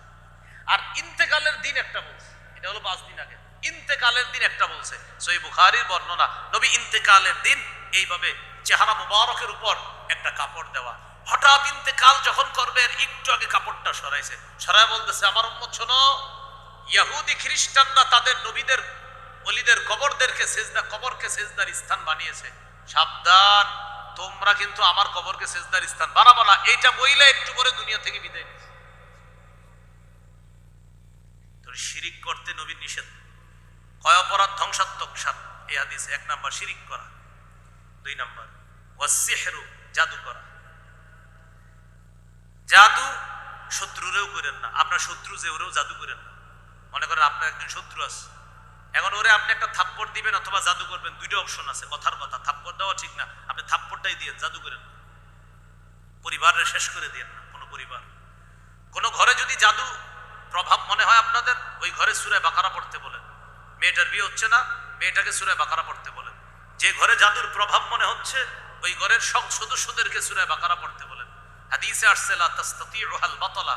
আর ইন্তেকালের দিন একটা বলছে, এটা হলো 5 দিন আগে। ইন্তেকালের দিন একটা বলছে, সহিহ বুখারীর বর্ণনা। নবী ইন্তেকালের দিন এইভাবে চেহারা মুবারকের উপর একটা কাপড় দেওয়া। হঠাৎ ইন্তেকাল যখন করবে এর একটু আগে কাপড়টা সরাইছে, সরায় বলতেছে, আমার উম্মত শোনো, ইহুদি খ্রিস্টানরা তাদের নবীদের ওলিদের কবরদেরকে সেজদা, কবরকে সেজদার স্থান বানিয়েছে। সাবধান, তোমরা কিন্তু আমার কবরকে সেজদার স্থান বানাবো না। এইটা বইলে একটু পরে দুনিয়া থেকে বিদায় নিয়েছে। শিরিক করতে নবীর নিষেধ। কয় অপরাধ ধ্বংসাত্মক? 7 এই হাদিসে। 1 নাম্বার শিরিক করা, 2 নাম্বার ওয়াসসিহরু, জাদু করা। জাদু শত্রুরেও করেন না। আপনার শত্রু যে, ওরেও জাদু করেন না। মনে করেন আপনার একজন শত্রু আছে, এখন ওরে আপনি একটা থাপ্পড় দিবেন অথবা জাদু করবেন, দুইটা অপশন আছে। কথার কথা, থাপ্পড় দেওয়া ঠিক না, আপনি থাপ্পড়টাই দিয়ে জাদু করেন না। পরিবারের শেষ করে দিয়েন না। কোনো পরিবার, কোনো ঘরে যদি জাদু প্রভাব মনে হয় আপনাদের, ওই ঘরে সূরা বাকারা পড়তে বলেন। মেয়েটার বিয়ে হচ্ছে না, মেয়েটাকে সূরা বাকারা পড়তে বলেন। যে ঘরে জাদুর প্রভাব মনে হচ্ছে, ওই ঘরের সব সদস্যদেরকে সূরা বাকারা পড়তে বলেন। হাদিসে আসছে লা তাস্তাতিউহাল বাতলা,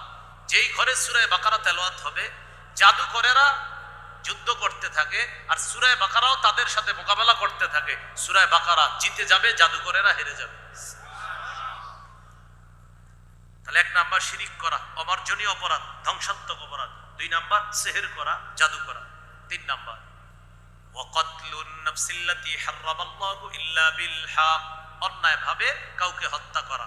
যেই ঘরে সূরা বাকারা তেলাওয়াত হবে, জাদুকরেরা যুদ্ধ করতে থাকে আর সূরা বাকারাও তাদের সাথে মোকাবেলা করতে থাকে। সূরা বাকারা জিতে যাবে, জাদুকরেরা হেরে যাবে। তাহলে 1 নাম্বার শিরিক করা, অমার্জনীয় অপরাধ, ধ্বংসাত্মক অপরাধ। 2 নাম্বার সিহর করা, জাদু করা। 3 নাম্বার ওয়াকাতলুন নাফসিল্লাতী হারামাল্লাহু ইল্লা বিল হক, অন্যায়ভাবে কাউকে হত্যা করা।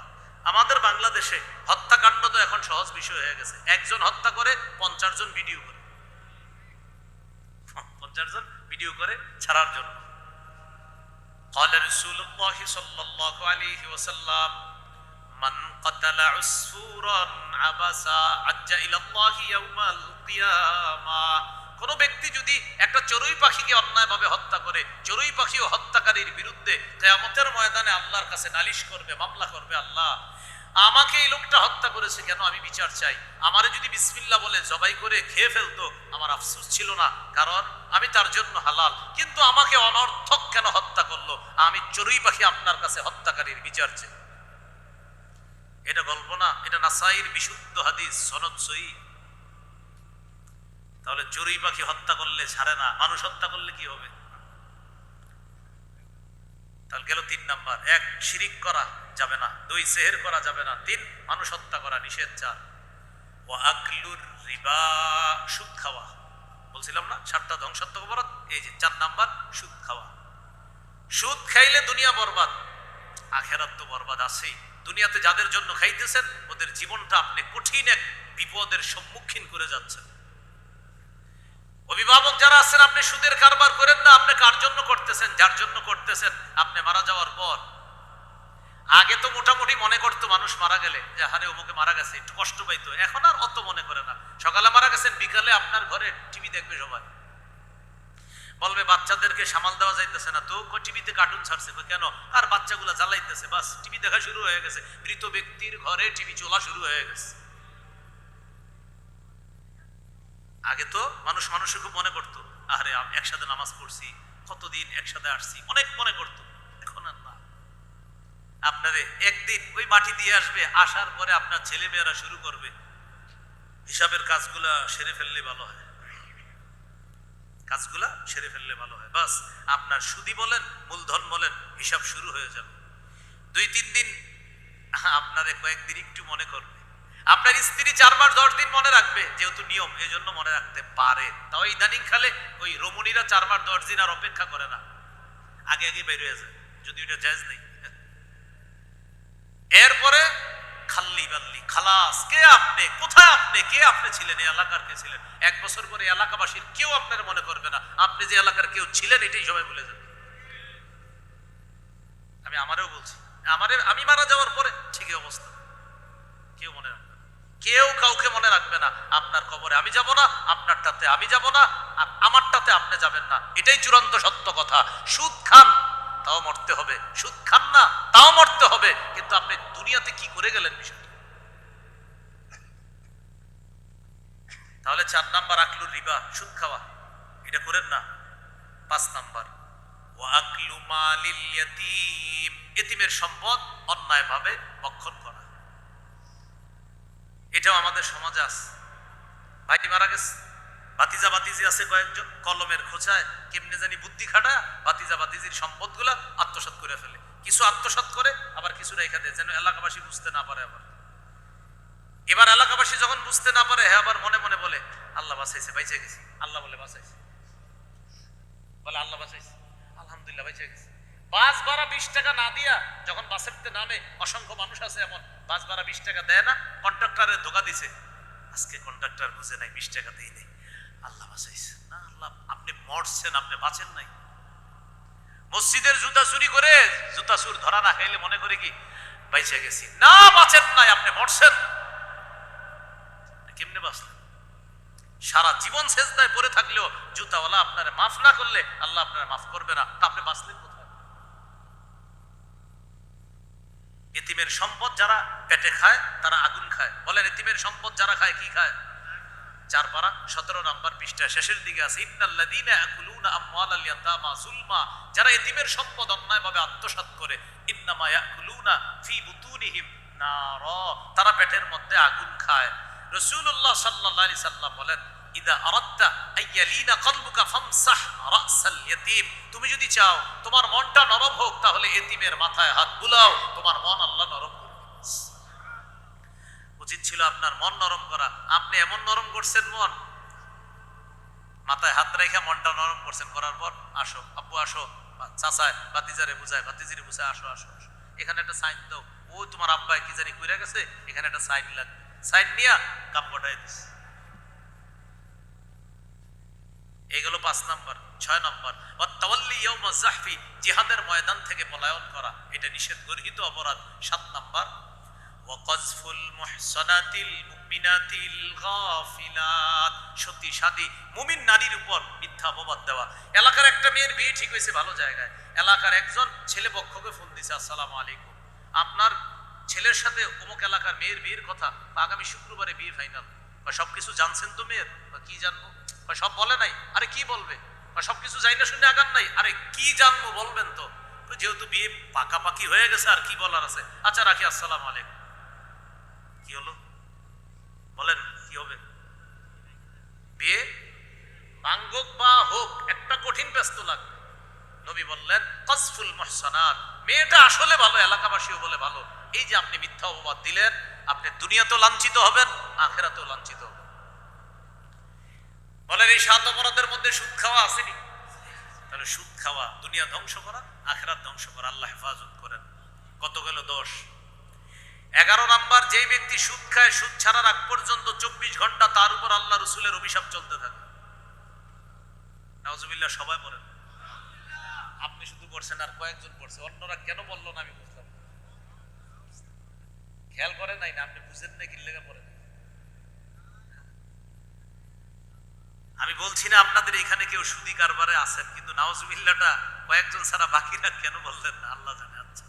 আমাদের বাংলাদেশে হত্যাকাণ্ড তো এখন সহজ বিষয় হয়ে গেছে। একজন হত্যা করে 50 জন ভিডিও করে, 50 জন ভিডিও করে ছাড়ার জন্য। قال رسول الله صلى الله عليه وسلم من قتل عصفورا عبسا عج الى الله يوم القيامه। কোন ব্যক্তি যদি একটা চড়ুই পাখিকে অন্যায়ভাবে হত্যা করে, চড়ুই পাখি ও হত্যাকারীর বিরুদ্ধে কিয়ামতের ময়দানে আল্লাহর কাছে নালিশ করবে, মামলা করবে, আল্লাহ আমাকে এই লোকটা হত্যা করেছে কেন, আমি বিচার চাই। আমারে যদি বিসমিল্লাহ বলে জবাই করে খেয়ে ফেলতো, আমার আফসোস ছিল না, কারণ আমি তার জন্য হালাল। কিন্তু আমাকে অনর্থক কেন হত্যা করলো, আমি চড়ুই পাখি আপনার কাছে হত্যাকারীর বিচার চাই। এটা গল্প না, এটা নাসাইর বিশুদ্ধ হাদিস, সনদ সহিহ। তাহলে চড়ুই পাখি হত্যা করলে ছাড়ে না, মানুষ হত্যা করলে কি হবে? তাহলে গেল 3 নাম্বার। 1 শিরিক করা যাবে না, 2 সিহর করা যাবে না, 3 মানুষ হত্যা করা নিষেধ। 4 ওয়া আকলুর রিবা, সুদ খাওয়া। বলছিলাম না 7টা ধ্বংসাত্মক অপরাধ, এই যে 4 নাম্বার সুদ খাওয়া। সুদ খাইলে দুনিয়া বরবাদ, আখেরাত তো বরবাদ আছেই। দুনিয়াতে যাদের জন্য খাইতেছেন ওদের জীবনটা আপনি কঠিন এক বিপদের সম্মুখীন করে যাচ্ছেন। অভিভাবক যারা আছেন, আপনি সুদের কারবার করেন না, আপনি কার জন্য করতেছেন? যার জন্য করতেছেন আপনি মারা যাওয়ার পর। আগে তো মোটামুটি মনে করতো মানুষ মারা গেলে যে হারে অমুকে মারা গেছে, একটু কষ্ট পাইতো, এখন আর অত মনে করে না। সকালে মারা গেছেন, বিকালে আপনার ঘরে টিভি দেখবে সবাই, বলবে বাচ্চাদেরকে সামাল দেওয়া যাইতেছে না তো, টিভিতে কার্টুন ছাড়ছে। কেন? আর বাচ্চাগুলা জ্বালাইতেছে, বাস টিভি দেখা শুরু হয়ে গেছে, মৃত ব্যক্তির ঘরে টিভি চলা শুরু হয়ে গেছে। আগে তো মানুষ মানুষের খুব মনে করতো, আরে একসাথে নামাজ পড়ছি, কতদিন একসাথে আসছি, অনেক মনে করতো। এখন আর না। আপনারে একদিন ওই মাটি দিয়ে আসবে, আসার পরে আপনার ছেলে মেয়েরা শুরু করবে হিসাবের কাজগুলা সেরে ফেললে ভালো হয়, কাজগুলা সেরে ফেললে ভালো হয়। বাস আপনার সুদি বলেন মূলধন বলেন হিসাব শুরু হয়ে যাবে। 2-3 দিন আপনারে কয়েকদিন একটু মনে করবে। আপনার স্ত্রী 4 মাস 10 দিন মনে রাখবে, যেহেতু নিয়ম এই জন্য মনে রাখতে পারে। তাও ইদানিং খালে ওই রমণীরা 4 মাস 10 দিন আর অপেক্ষা করে না, আগে আগে বের হয়ে যায়, যদি এটা জায়েজ নেই। এরপরে খাল্লি বাল্লি খালাস, কে আপনি, কোথায় আপনি, কে আপনি ছিলেন, এই এলাকার কে ছিলেন। 1 বছর পরে এলাকাবাসীর কেউ আপনার মনে করবে না, আপনি যে এলাকার কেউ ছিলেন এটাই সবাই ভুলে যাবে। আমি আমারও বলছি, আমি মারা যাওয়ার পরে ঠিকই অবস্থা, কেউ মনে রাখবে না, কেউ কাউকে মনে রাখবে না। আপনার কবরে আমি যাব না, আপনারটাতে আমি যাব না, আর আমারটাতে আপনি যাবেন না, এটাই চূড়ান্ত সত্য কথা। সুদ খান তাও মরতে হবে, সুদ খান না তাও মরতে হবে, কিন্তু আপনি দুনিয়াতে কি করে গেলেন বিষয়টা। তাহলে 4 নাম্বার আকলুর রিবা, সুদ খাওয়া, এটা করেন না। 5 নাম্বার ওয়া আকলু মালিল ইয়াতীম, এতিমের সম্পদ অন্যায়ভাবে ভক্ষণ করা। এটাও আমাদের সমাজে আছে। ভাই মারা গেছে, ভাতিজা ভাতিজি আছে কয়েকজন, কলমের খোঁচায় কেমনে জানি বুদ্ধি খাটায় ভাতিজা ভাতিজির সম্পদগুলা আত্মসাৎ করে ফেলে। কিছু আত্মসাৎ করে, আবার কিছু রেখে দেয় যেন এলাকাবাসী বুঝতে না পারে। এবার এলাকাবাসী যখন বুঝতে না পারে, হ্যাঁ আবার মনে মনে বলে আল্লাহ বাঁচাইছে, বাইচে গেছি। আল্লাহ বলে বাঁচাইছে, বলে আল্লাহ বাঁচাইছে, আলহামদুলিল্লাহ বাইচে গেছি। বাস ভাড়া 20 টাকা না দিয়া যখন বাসেরতে নামে, অসংখ্য মানুষ আছে এমন, বাস ভাড়া 20 টাকা দেয় না, কন্ট্রাক্টরের ধোকা দিছে, আজকে কন্ট্রাক্টর বুঝে নাই 20 টাকা দেই নেই, আল্লাহ বাঁচাইছে। না, আল্লাহ আপনি মরছেন, আপনি বাঁচেন নাই। মসজিদের জুতা চুরি করে জুতা চুর ধরা না খাইলে মনে করে কি বাইচে গেছি, না বাঁচেন নাই, আপনি মরছেন। কেমনে বাঁচলেন? সারা জীবন সেজদায় পড়ে থাকলেও জুতাওয়ালা আপনারে মাফ না করলে আল্লাহ আপনারে মাফ করবে না, তা আপনি বাঁচলেন কোথায়? এতিমের সম্পদ যারা পেটে খায় তারা আগুন খায়। বলেন এতিমের সম্পদ যারা খায় কি খায়? 4 পারা 17 নাম্বার পৃষ্ঠা শেষের দিকে আছে, ইন্নাল্লাযীনা ইয়াকুলুনা আমওয়ালাল ইয়াতামা যুলমা, যারা এতিমের সম্পদ অন্যায়ভাবে আত্মসাৎ করে, ইন্নামা ইয়াকুলুনা ফি বুতুনিহিম নারা, তারা পেটের মধ্যে আগুন খায়। রাসূলুল্লাহ সাল্লাল্লাহু আলাইহি সাল্লাম বলেন, ইদা আরাদতা আইয়ালিনা কলবুকা ফামসাহ রাসাল ইয়াতীম, তুমি যদি চাও তোমার মনটা নরম হোক তাহলে এতিমের মাথায় হাত বুলাও, তোমার মন আল্লাহ নরম করবে। উচিত ছিল আপনার মন নরম করা, আপনি এমন নরম করছেন মন, মাথায় হাত রেখে মনটা নরম করছেন। করার পর আসো আব্বু আসো, চাচায় ভাতিজারে বুঝায়, ভাতিজিরে বুঝায়, আসো আসো আসো, এখানে একটা সাইন দাও, ও তোমার আব্বাই কি জানি কইরা গেছে, এখানে একটা সাইন লাগবে, সাইন নিয়া কাম গটাই দিস। এগুলো 5 নাম্বার। 6 নাম্বার ওয়াতাওয়াল্লি ইয়াউমা যাহফি, জিহাদের ময়দান থেকে পলায়ন করা, এটা নিষেধ গর্হিত অপরাধ। 7 নাম্বার ওয়াকাযফুল মুহসানাতিল মুমিনাতিল গাফিলাত, সতী সাদী মুমিন নারীর উপর মিথ্যা অপবাদ দেওয়া। এলাকার একটা মেয়ের বিয়ে ঠিক হয়েছে ভালো জায়গায়, এলাকার একজন ছেলে পক্ষকে ফোন দিছে, আসসালামু আলাইকুম, আপনার ছেলের সাথে অমুক এলাকার মেয়ের বিয়ের কথা, আগামী শুক্রবারে বিয়ে ফাইনাল। সবকিছু জানছেন তো মেয়ের? কি জানবো? সব বলে নাই। আরে কি বলবে? সবকিছু যাই না শুনে আগান নাই। আরে কি জানবো বলবেন তো, যেহেতু বিয়ে পাকাপাকি হয়ে গেছে আর কি বলার আছে। আচ্ছা রাখি, আসসালামু আলাইকুম। কি হলো বলেন, কি হবে? বিয়ে ভাঙ্গক বা হোক, একটা কঠিন ব্যস্ত লাগবে। নবী বললেন কাযফুল মুহসানাত, মেয়েটা আসলে ভালো, এলাকাবাসীও বলে ভালো। এই যে আপনি মিথ্যা অপবাদ দিলেন, আপনি দুনিয়াতেও লাঞ্ছিত হবেন, আখিরাতেও লাঞ্ছিত হবেন। বলেন এই 7 অপরাধের মধ্যে সুদ খাওয়া আসেনি? তাহলে সুদ খাওয়া দুনিয়া ধ্বংস করা, আখিরাত ধ্বংস করা। আল্লাহ হেফাজত করেন। কত গেল? 10। 11 নাম্বার, যেই ব্যক্তি সুদ খায়, সুদ ছাড়ার আগ পর্যন্ত 24 ঘন্টা তার উপর আল্লাহ রসুলের অভিশাপ চলতে থাকে। নাউজুবিল্লাহ, সবাই পড়েন। আপনি শুধু পড়ছেন আর কয়েকজন পড়ছে, অন্যরা কেন বললো না আমি বুঝলাম। খেয়াল করেন নাই না? আপনি বুঝেন না কি লেগে পড়েন? আমি বলছি না আপনাদের এখানে কেউ সুদি কারবারে আছেন, কিন্তু নাউজুবিল্লাহটা কয়েকজন ছাড়া বাকিরা কেন বললেন না আল্লাহ জানে। আচ্ছা,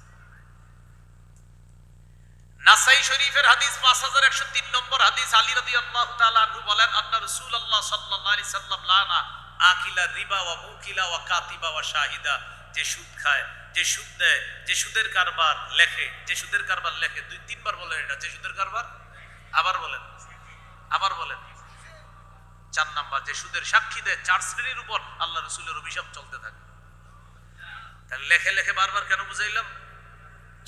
নাসাই শরীফের হাদিস 5103 নম্বর হাদিস, আলী রাদিয়াল্লাহু তাআলা আনহু বলেন, আন্না রাসূলুল্লাহ সাল্লাল্লাহু আলাইহি সাল্লাম লানা আকিলা রিবা ওয়া মুকিলা ওয়া কাতিবা ওয়া শাহিদা। যে সুদ খায়, যে সুদ দেয়, যে সুদের কারবার লেখে, যে সুদের কারবার লেখে, 2-3 বার বলেন এটা, যে সুদের কারবার। আবার বলেন, আবার বলেন। 4 নাম্বার, যে সুদের সাক্ষী দেয়। 4 শ্রেণীর উপর আল্লাহ রাসূলের অভিশাপ চলতে থাকে। তাহলে লেখে লেখে বারবার কেন বুঝাইলাম?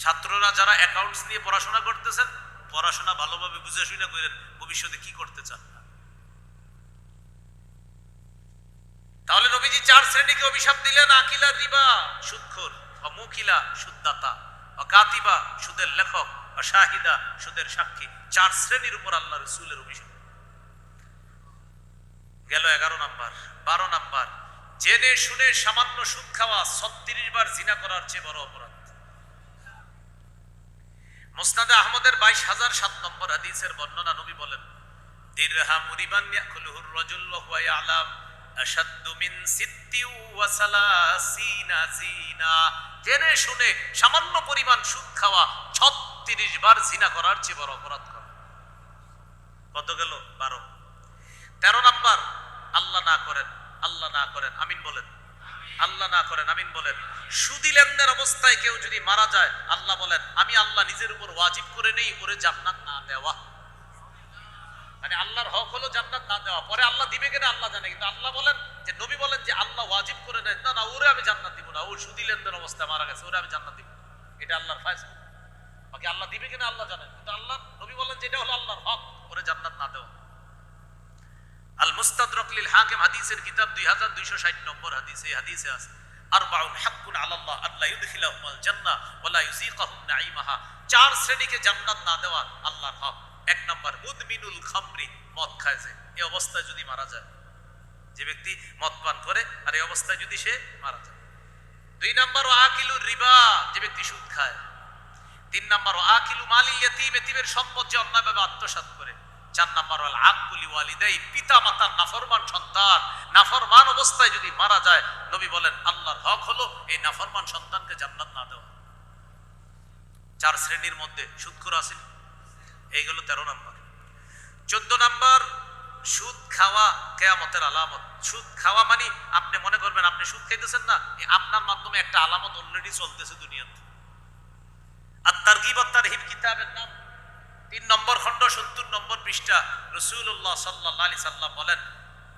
ছাত্ররা যারা অ্যাকাউন্টস নিয়ে পড়াশোনা করতেছেন, পড়াশোনা ভালোভাবে বুঝে শুনে করেন, ভবিষ্যতে কি করতে চান। তাহলে নবীজি 4 শ্রেণীকে অভিশাপ দিলেন। আকিলা রিবা, সুদখোর, মুকিলা, সুদদাতা, কাতিবা, সুদের লেখক, শাহিদা, সুদের সাক্ষী। 4 শ্রেণীর উপর আল্লাহ রাসূলের অভিশাপ গেল। 11 নাম্বার। 12 নাম্বার, জেনে শুনে সামান্য সুদ খাওয়া 36 বার জিনা করার চেয়ে বড় অপরাধ। মুসনাদে আহমদের 22007 নম্বর হাদিসের বর্ণনা, নবী বলেন, দিরহামু রিবান ইয়াকুলুহুর রাজুল ওয়া হুয়া ইয়ালাম আশাদ্দু মিন 36 জিনা। জেনে শুনে সামান্য পরিমাণ সুদ খাওয়া 36 বার জিনা করার চেয়ে বড় অপরাধ করা। কত গেল? 12। 13 নাম্বার, আল্লাহ না করেন, আল্লাহ না করেন, আমিন বলেন। আল্লাহ না করেন, আমিন বলেন। সুদি লেনদেন অবস্থায় কেউ যদি মারা যায়, আল্লাহ বলেন, আমি আল্লাহ নিজের উপর ওয়াজিব করে নেই ওরে জান্নাত না দেওয়া। মানে আল্লাহর হক হলো জান্নাত না দেওয়া। পরে আল্লাহ দিবে কিনা আল্লাহ জানে, কিন্তু আল্লাহ বলেন, যে নবী বলেন যে আল্লাহ ওয়াজিব করে নেন, না না ওরে আমি জান্নাত দিব না, ও সুদি লেনদেন অবস্থায় মারা গেছে, ওরে আমি জান্নাত দিব। এটা আল্লাহর ফায়সালা। বাকি আল্লাহ দিবে কিনা আল্লাহ জানেন, কিন্তু আল্লাহ নবী বলেন যে এটা হলো আল্লাহর হক, ওরে জান্নাত না দেওয়া। আল মুস্তাদরাক লিল হাকিম হাদিসের কিতাব 2260 নম্বর হাদিস। এই হাদিসে আছে, আরবাউন হাক্কুন আলাল্লাহ আল্লা ইউদখিলাহুমুল জান্নাহ ওয়া লা ইউযীকাহুম নাঈমাহা। 4 শ্রেণীকে জান্নাত না দেওয়া আল্লাহর হক। 1 নাম্বার, মুদমিনুল খামরি, মদ খায় যে, এই অবস্থায় যদি মারা যায়, যে ব্যক্তি মদ পান করে আর এই অবস্থায় যদি সে মারা যায়। 2 নাম্বার, আকিলুর রিবা, যে ব্যক্তি সুদ খায়। 3 নাম্বার, আকিলু মালিল ইয়াতীম, এতিমের সম্পদ যে অন্যায়ভাবে আত্মসাৎ করে। 4 নাম্বার, আল আকুলি ওয়ালিদাই, পিতা মাতার নাফরমান সন্তান নাফরমান অবস্থায় যদি মারা যায়, নবী বলেন আল্লাহর হক হলো এই নাফরমান সন্তানকে জান্নাত না দেওয়া। 4 শ্রেণীর মধ্যে সুদখোর আছে। এই গেল 13 নাম্বার। 14 নাম্বার, সুদ খাওয়া কিয়ামতের আলামত। সুদ খাওয়া মানে আপনি মনে করবেন আপনি সুদ খাইতেছেন না, আপনার মাধ্যমে একটা আলামত অলরেডি চলতেছে দুনিয়াতে। আত-তারগীব ওয়াত-তারহিব কিতাবের নাম, 3 নম্বর খণ্ড 70 নম্বর পৃষ্ঠা। রাসূলুল্লাহ সাল্লাল্লাহু আলাইহি সাল্লাম বলেন,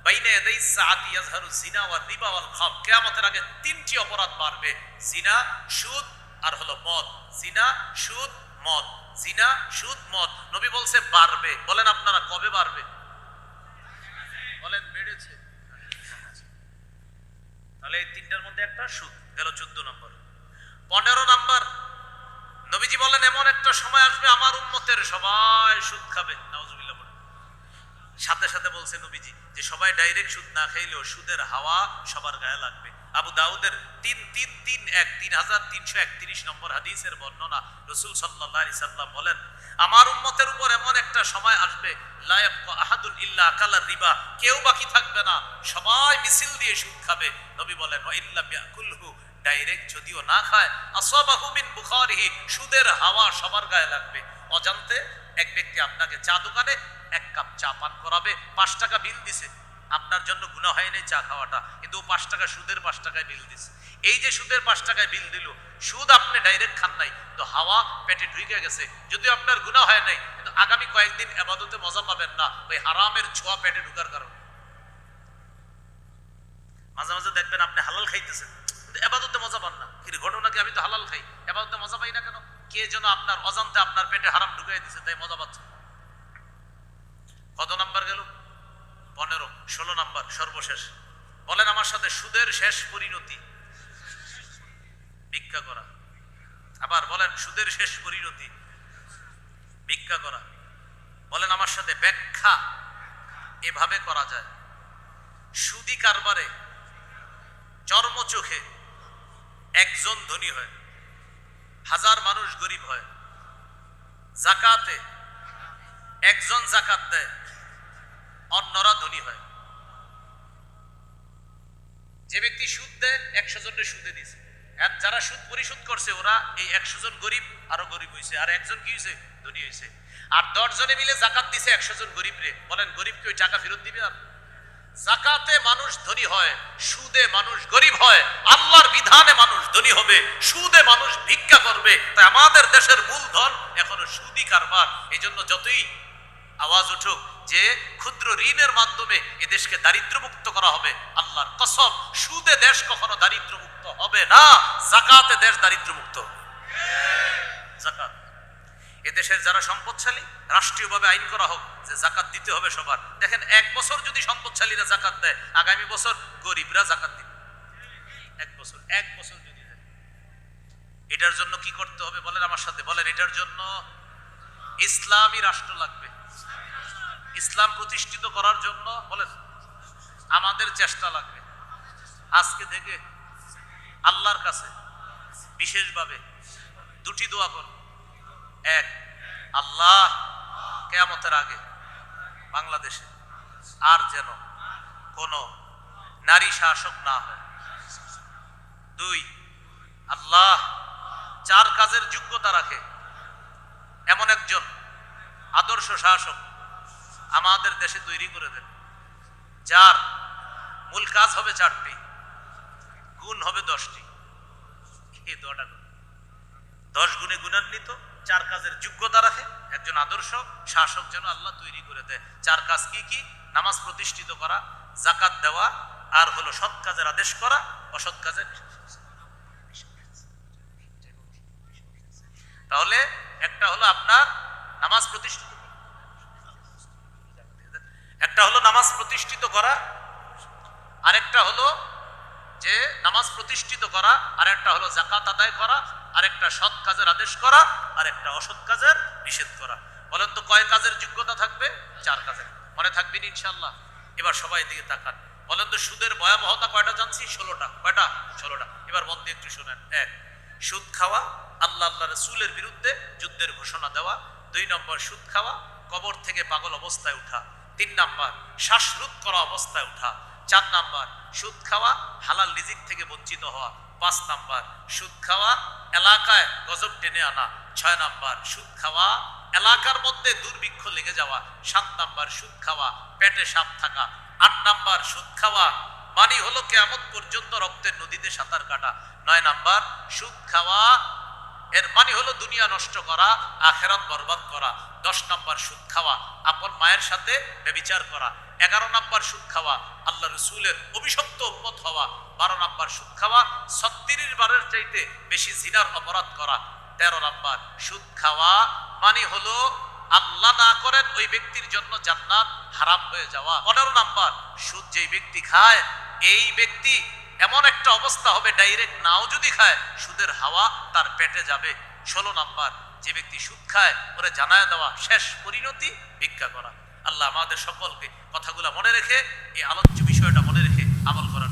বাইনা ইয়াদাই সাআতি ইয়াজহারু জিনা ওয়া রিবা ওয়াল খাম। কিয়ামতের আগে 3টি অপরাধ বাড়বে, জিনা, সুদ আর হলো মদ। জিনা, সুদ, মদ। জিনা, সুদ, মদ। নবী বলছে বাড়বে। বলেন আপনারা কবে বাড়বে? বলেন বেড়েছে। তাহলে এই 3টার মধ্যে একটা সুদ গেল। 14 নম্বর। 15 নাম্বার, নবীজি বলেন এমন একটা সময় আসবে আমার উম্মতের সবাই সুদ খাবে। নাউজুবিল্লাহ। সাথে সাথে বলছে নবীজি যে সবাই ডাইরেক্ট সুদ না খাইলেও সুদের হাওয়া সবার গায়ে লাগবে। আবু দাউদের 3331 নম্বর হাদিসের বর্ণনা। রাসূল সাল্লাল্লাহু আলাইহি সাল্লাম বলেন, আমার উম্মতের উপর এমন একটা সময় আসবে, লা ইয়াবকা আহাদুন ইল্লা আকালা রিবা, কেউ বাকি থাকবে না, সবাই মিছিল দিয়ে সুদ খাবে। নবী বলেন, ওয়া ইল্লাম ইয়াকুলহু, ডাইরেক্ট যদিও না খায়, আসাবাহু মিন বুখারিহি, সুদের হাওয়া সবার গায়ে লাগবে। অজান্তে এক ব্যক্তি আপনাকে চা দোকানে 1 কাপ চা পান করাবে, 5 টাকা বিল দিছে, আপনার জন্য গুনাহ হয় নাই চা খাওয়াটা, কিন্তু 5 টাকা সুদের 5 টাকায় বিল দিছে। এই যে সুদের 5 টাকায় বিল দিল, সুদ আপনি ডাইরেক্ট খান নাই, তো হাওয়া পেটে ঢুকে গেছে, যদিও আপনার গুনাহ হয় নাই, কিন্তু আগামী কয়েকদিন ইবাদতে মজা পাবেন না ওই হারামের ছোঁয়া পেটে ঢুকার কারণে। মাঝে মাঝে দেখবেন আপনি হালাল খাইতেছেন কিন্তু ইবাদতে মজা পান না। কি ঘটনা কি? আমি তো হালাল খাই, ইবাদতে মজা পাই না কেন? কে যেন আপনার অজান্তে আপনার পেটে হারাম ঢুকাই দিছে, তাই মজা পাচ্ছেন। কত নাম্বার গেল? 15। 16 নাম্বার সর্বশেষ। বলেন আমার সাথে, সুদের শেষ পরিণতি ভিক্ষা করা। আবার বলেন সুদের শেষ পরিণতি ভিক্ষা করা। বলেন আমার সাথে, ব্যাখ্যা এভাবে করা যায়। সুদি কারবারে চর্ম চোখে একজন ধনী হয়, হাজার মানুষ গরিব হয়। জাকাতে একজন জাকাত দেয়, অন্যরা ধনী হয়। যে ব্যক্তি সুদ দেয় 100 জনের সুদে দিছে, আর যারা সুদ পরিশোধ করছে ওরা এই 100 জন গরিব আরো গরিব হয়েছে, আর একজন কি হয়েছে? ধনী হয়েছে। আর 10 জনে মিলে জাকাত দিছে 100 জন গরিব রে, বলেন গরিব কি ওই টাকা ফেরত দিবে? আর জাকাতে মানুষ ধনী হয়, সুদে মানুষ গরিব হয়। আল্লাহর বিধানে মানুষ ধনী হবে, সুদে মানুষ ভিক্ষা করবে। তাই আমাদের দেশের মূলধন এখনো সুদি কারবার। এই জন্য যতই আওয়াজ উঠুক যে ক্ষুদ্র ঋণের মাধ্যমে এ দেশকে দারিদ্র্যমুক্ত করা হবে, আল্লাহর কসম সুদে দেশ কখনো দারিদ্র্যমুক্ত হবে না, জাকাতে দেশ দারিদ্র্যমুক্ত। জাকাত এদেশের যারা সম্পদশালী, রাষ্ট্রীয়ভাবে আইন করা হোক যে জাকাত দিতে হবে সবার। দেখেন 1 বছর যদি সম্পদশালীরা জাকাত দেয়, আগামী বছর গরিবরা জাকাত দিবে। 1 বছর যদি দেয়। এটার জন্য কি করতে হবে বলেন আমার সাথে, বলেন এটার জন্য ইসলামী রাষ্ট্র লাগবে। ইসলাম প্রতিষ্ঠিত করার জন্য বলেন আমাদের চেষ্টা লাগবে। আজকে থেকে আল্লাহর কাছে বিশেষভাবে দুটি দোয়া করুন। এক, আল্লাহ কিয়ামতের আগে বাংলাদেশে আর যেন কোন নারী শাসক না হয়। 2, আল্লাহ 4 কাজের যোগ্যতা রাখে এমন একজন আদর্শ শাসক আমাদের দেশে তৈরি করে দেন, যার মূল কাজ হবে 4টি, গুণ হবে 10টি। এই দোয়াটা 10 গুণে গুণান্বিত, 4 কাজের যোগ্যতা রাখে একজন আদর্শ শাসক যেন আল্লাহ তৈরি করে দেয়। 4 কাজ কি কি? নামাজ প্রতিষ্ঠিত করা, জাকাত দেওয়া, আর হলো সৎ কাজের আদেশ করা, অসৎ কাজের। তাহলে একটা হলো আপনার নামাজ প্রতিষ্ঠিত, একটা হলো নামাজ প্রতিষ্ঠিত করা, আরেকটা হলো যে নামাজ প্রতিষ্ঠিত করা, আরেকটা হলো জাকাত আদায় করা, আরেকটা সৎ কাজের আদেশ করা, আরেকটা অসৎ কাজের নিষেধ করা। বলেন তো কয় কাজের যোগ্যতা থাকবে? 4 কাজের। মনে থাকবেন ইনশাআল্লাহ। এবার সবাই দিকে তাকান, বলেন তো সুদের ভয়াবহতা কয়টা জানছি? 16টা। কয়টা? 16টা। এবার মন দিয়ে একটু শুনেন। 1, সুদ খাওয়া, আল্লাহ রাসূলের বিরুদ্ধে যুদ্ধের ঘোষণা দেওয়া। 2 নম্বর, সুদ খাওয়া কবর থেকে পাগল অবস্থায় উঠা। 3 নম্বর, শ্বাসরোধ করা অবস্থায় উঠা। 4 নম্বর, সুদ খাওয়া হালাল রিজিক থেকে বঞ্চিত হওয়া। 5 নম্বর, সুদ খাওয়া এলাকায় গজব টেনে আনা। 6 নম্বর, সুদ খাওয়া এলাকার মধ্যে দুর্ভিক্ষ লেগে যাওয়া। 7 নম্বর, সুদ খাওয়া পেটে সাপ থাকা। 8 নম্বর, সুদ খাওয়া মানে হলো কিয়ামত পর্যন্ত রক্তের নদীতে সাঁতার কাটা। 9 নম্বর, সুদ খাওয়া এর মানে হলো দুনিয়া নষ্ট করা, আখিরাত বরবাদ করা। 10 নম্বর, সুদ খাওয়া আপন মায়ের সাথে ব্যভিচার করা। 11 নম্বর, সুদ খাওয়া আল্লাহ রাসূলের অভিশপ্ত উম্মত হওয়া। 12 নম্বর, সুদ খাওয়া 36 বারের চাইতে বেশি জিনার অপরাধ করা। 13 নম্বর, সুদ খাওয়া মানে হলো আল্লাহ না করেন ওই ব্যক্তির জন্য জান্নাত হারাম হয়ে যাওয়া। 15 নম্বর, সুদ যেই ব্যক্তি খায় এই ব্যক্তি এমন একটা অবস্থা হবে, ডাইরেক্ট নাও যদি খায় সুদের হাওয়া তার পেটে যাবে। 16 নম্বর, যে ব্যক্তি সুদ খায় ওরে জানায় দেওয়া, শেষ পরিণতি ভিক্ষা করা। আল্লাহ আমাদের সকলকে কথাগুলো মনে রেখে এই আলোচ্য বিষয়টা মনে রেখে আমল করার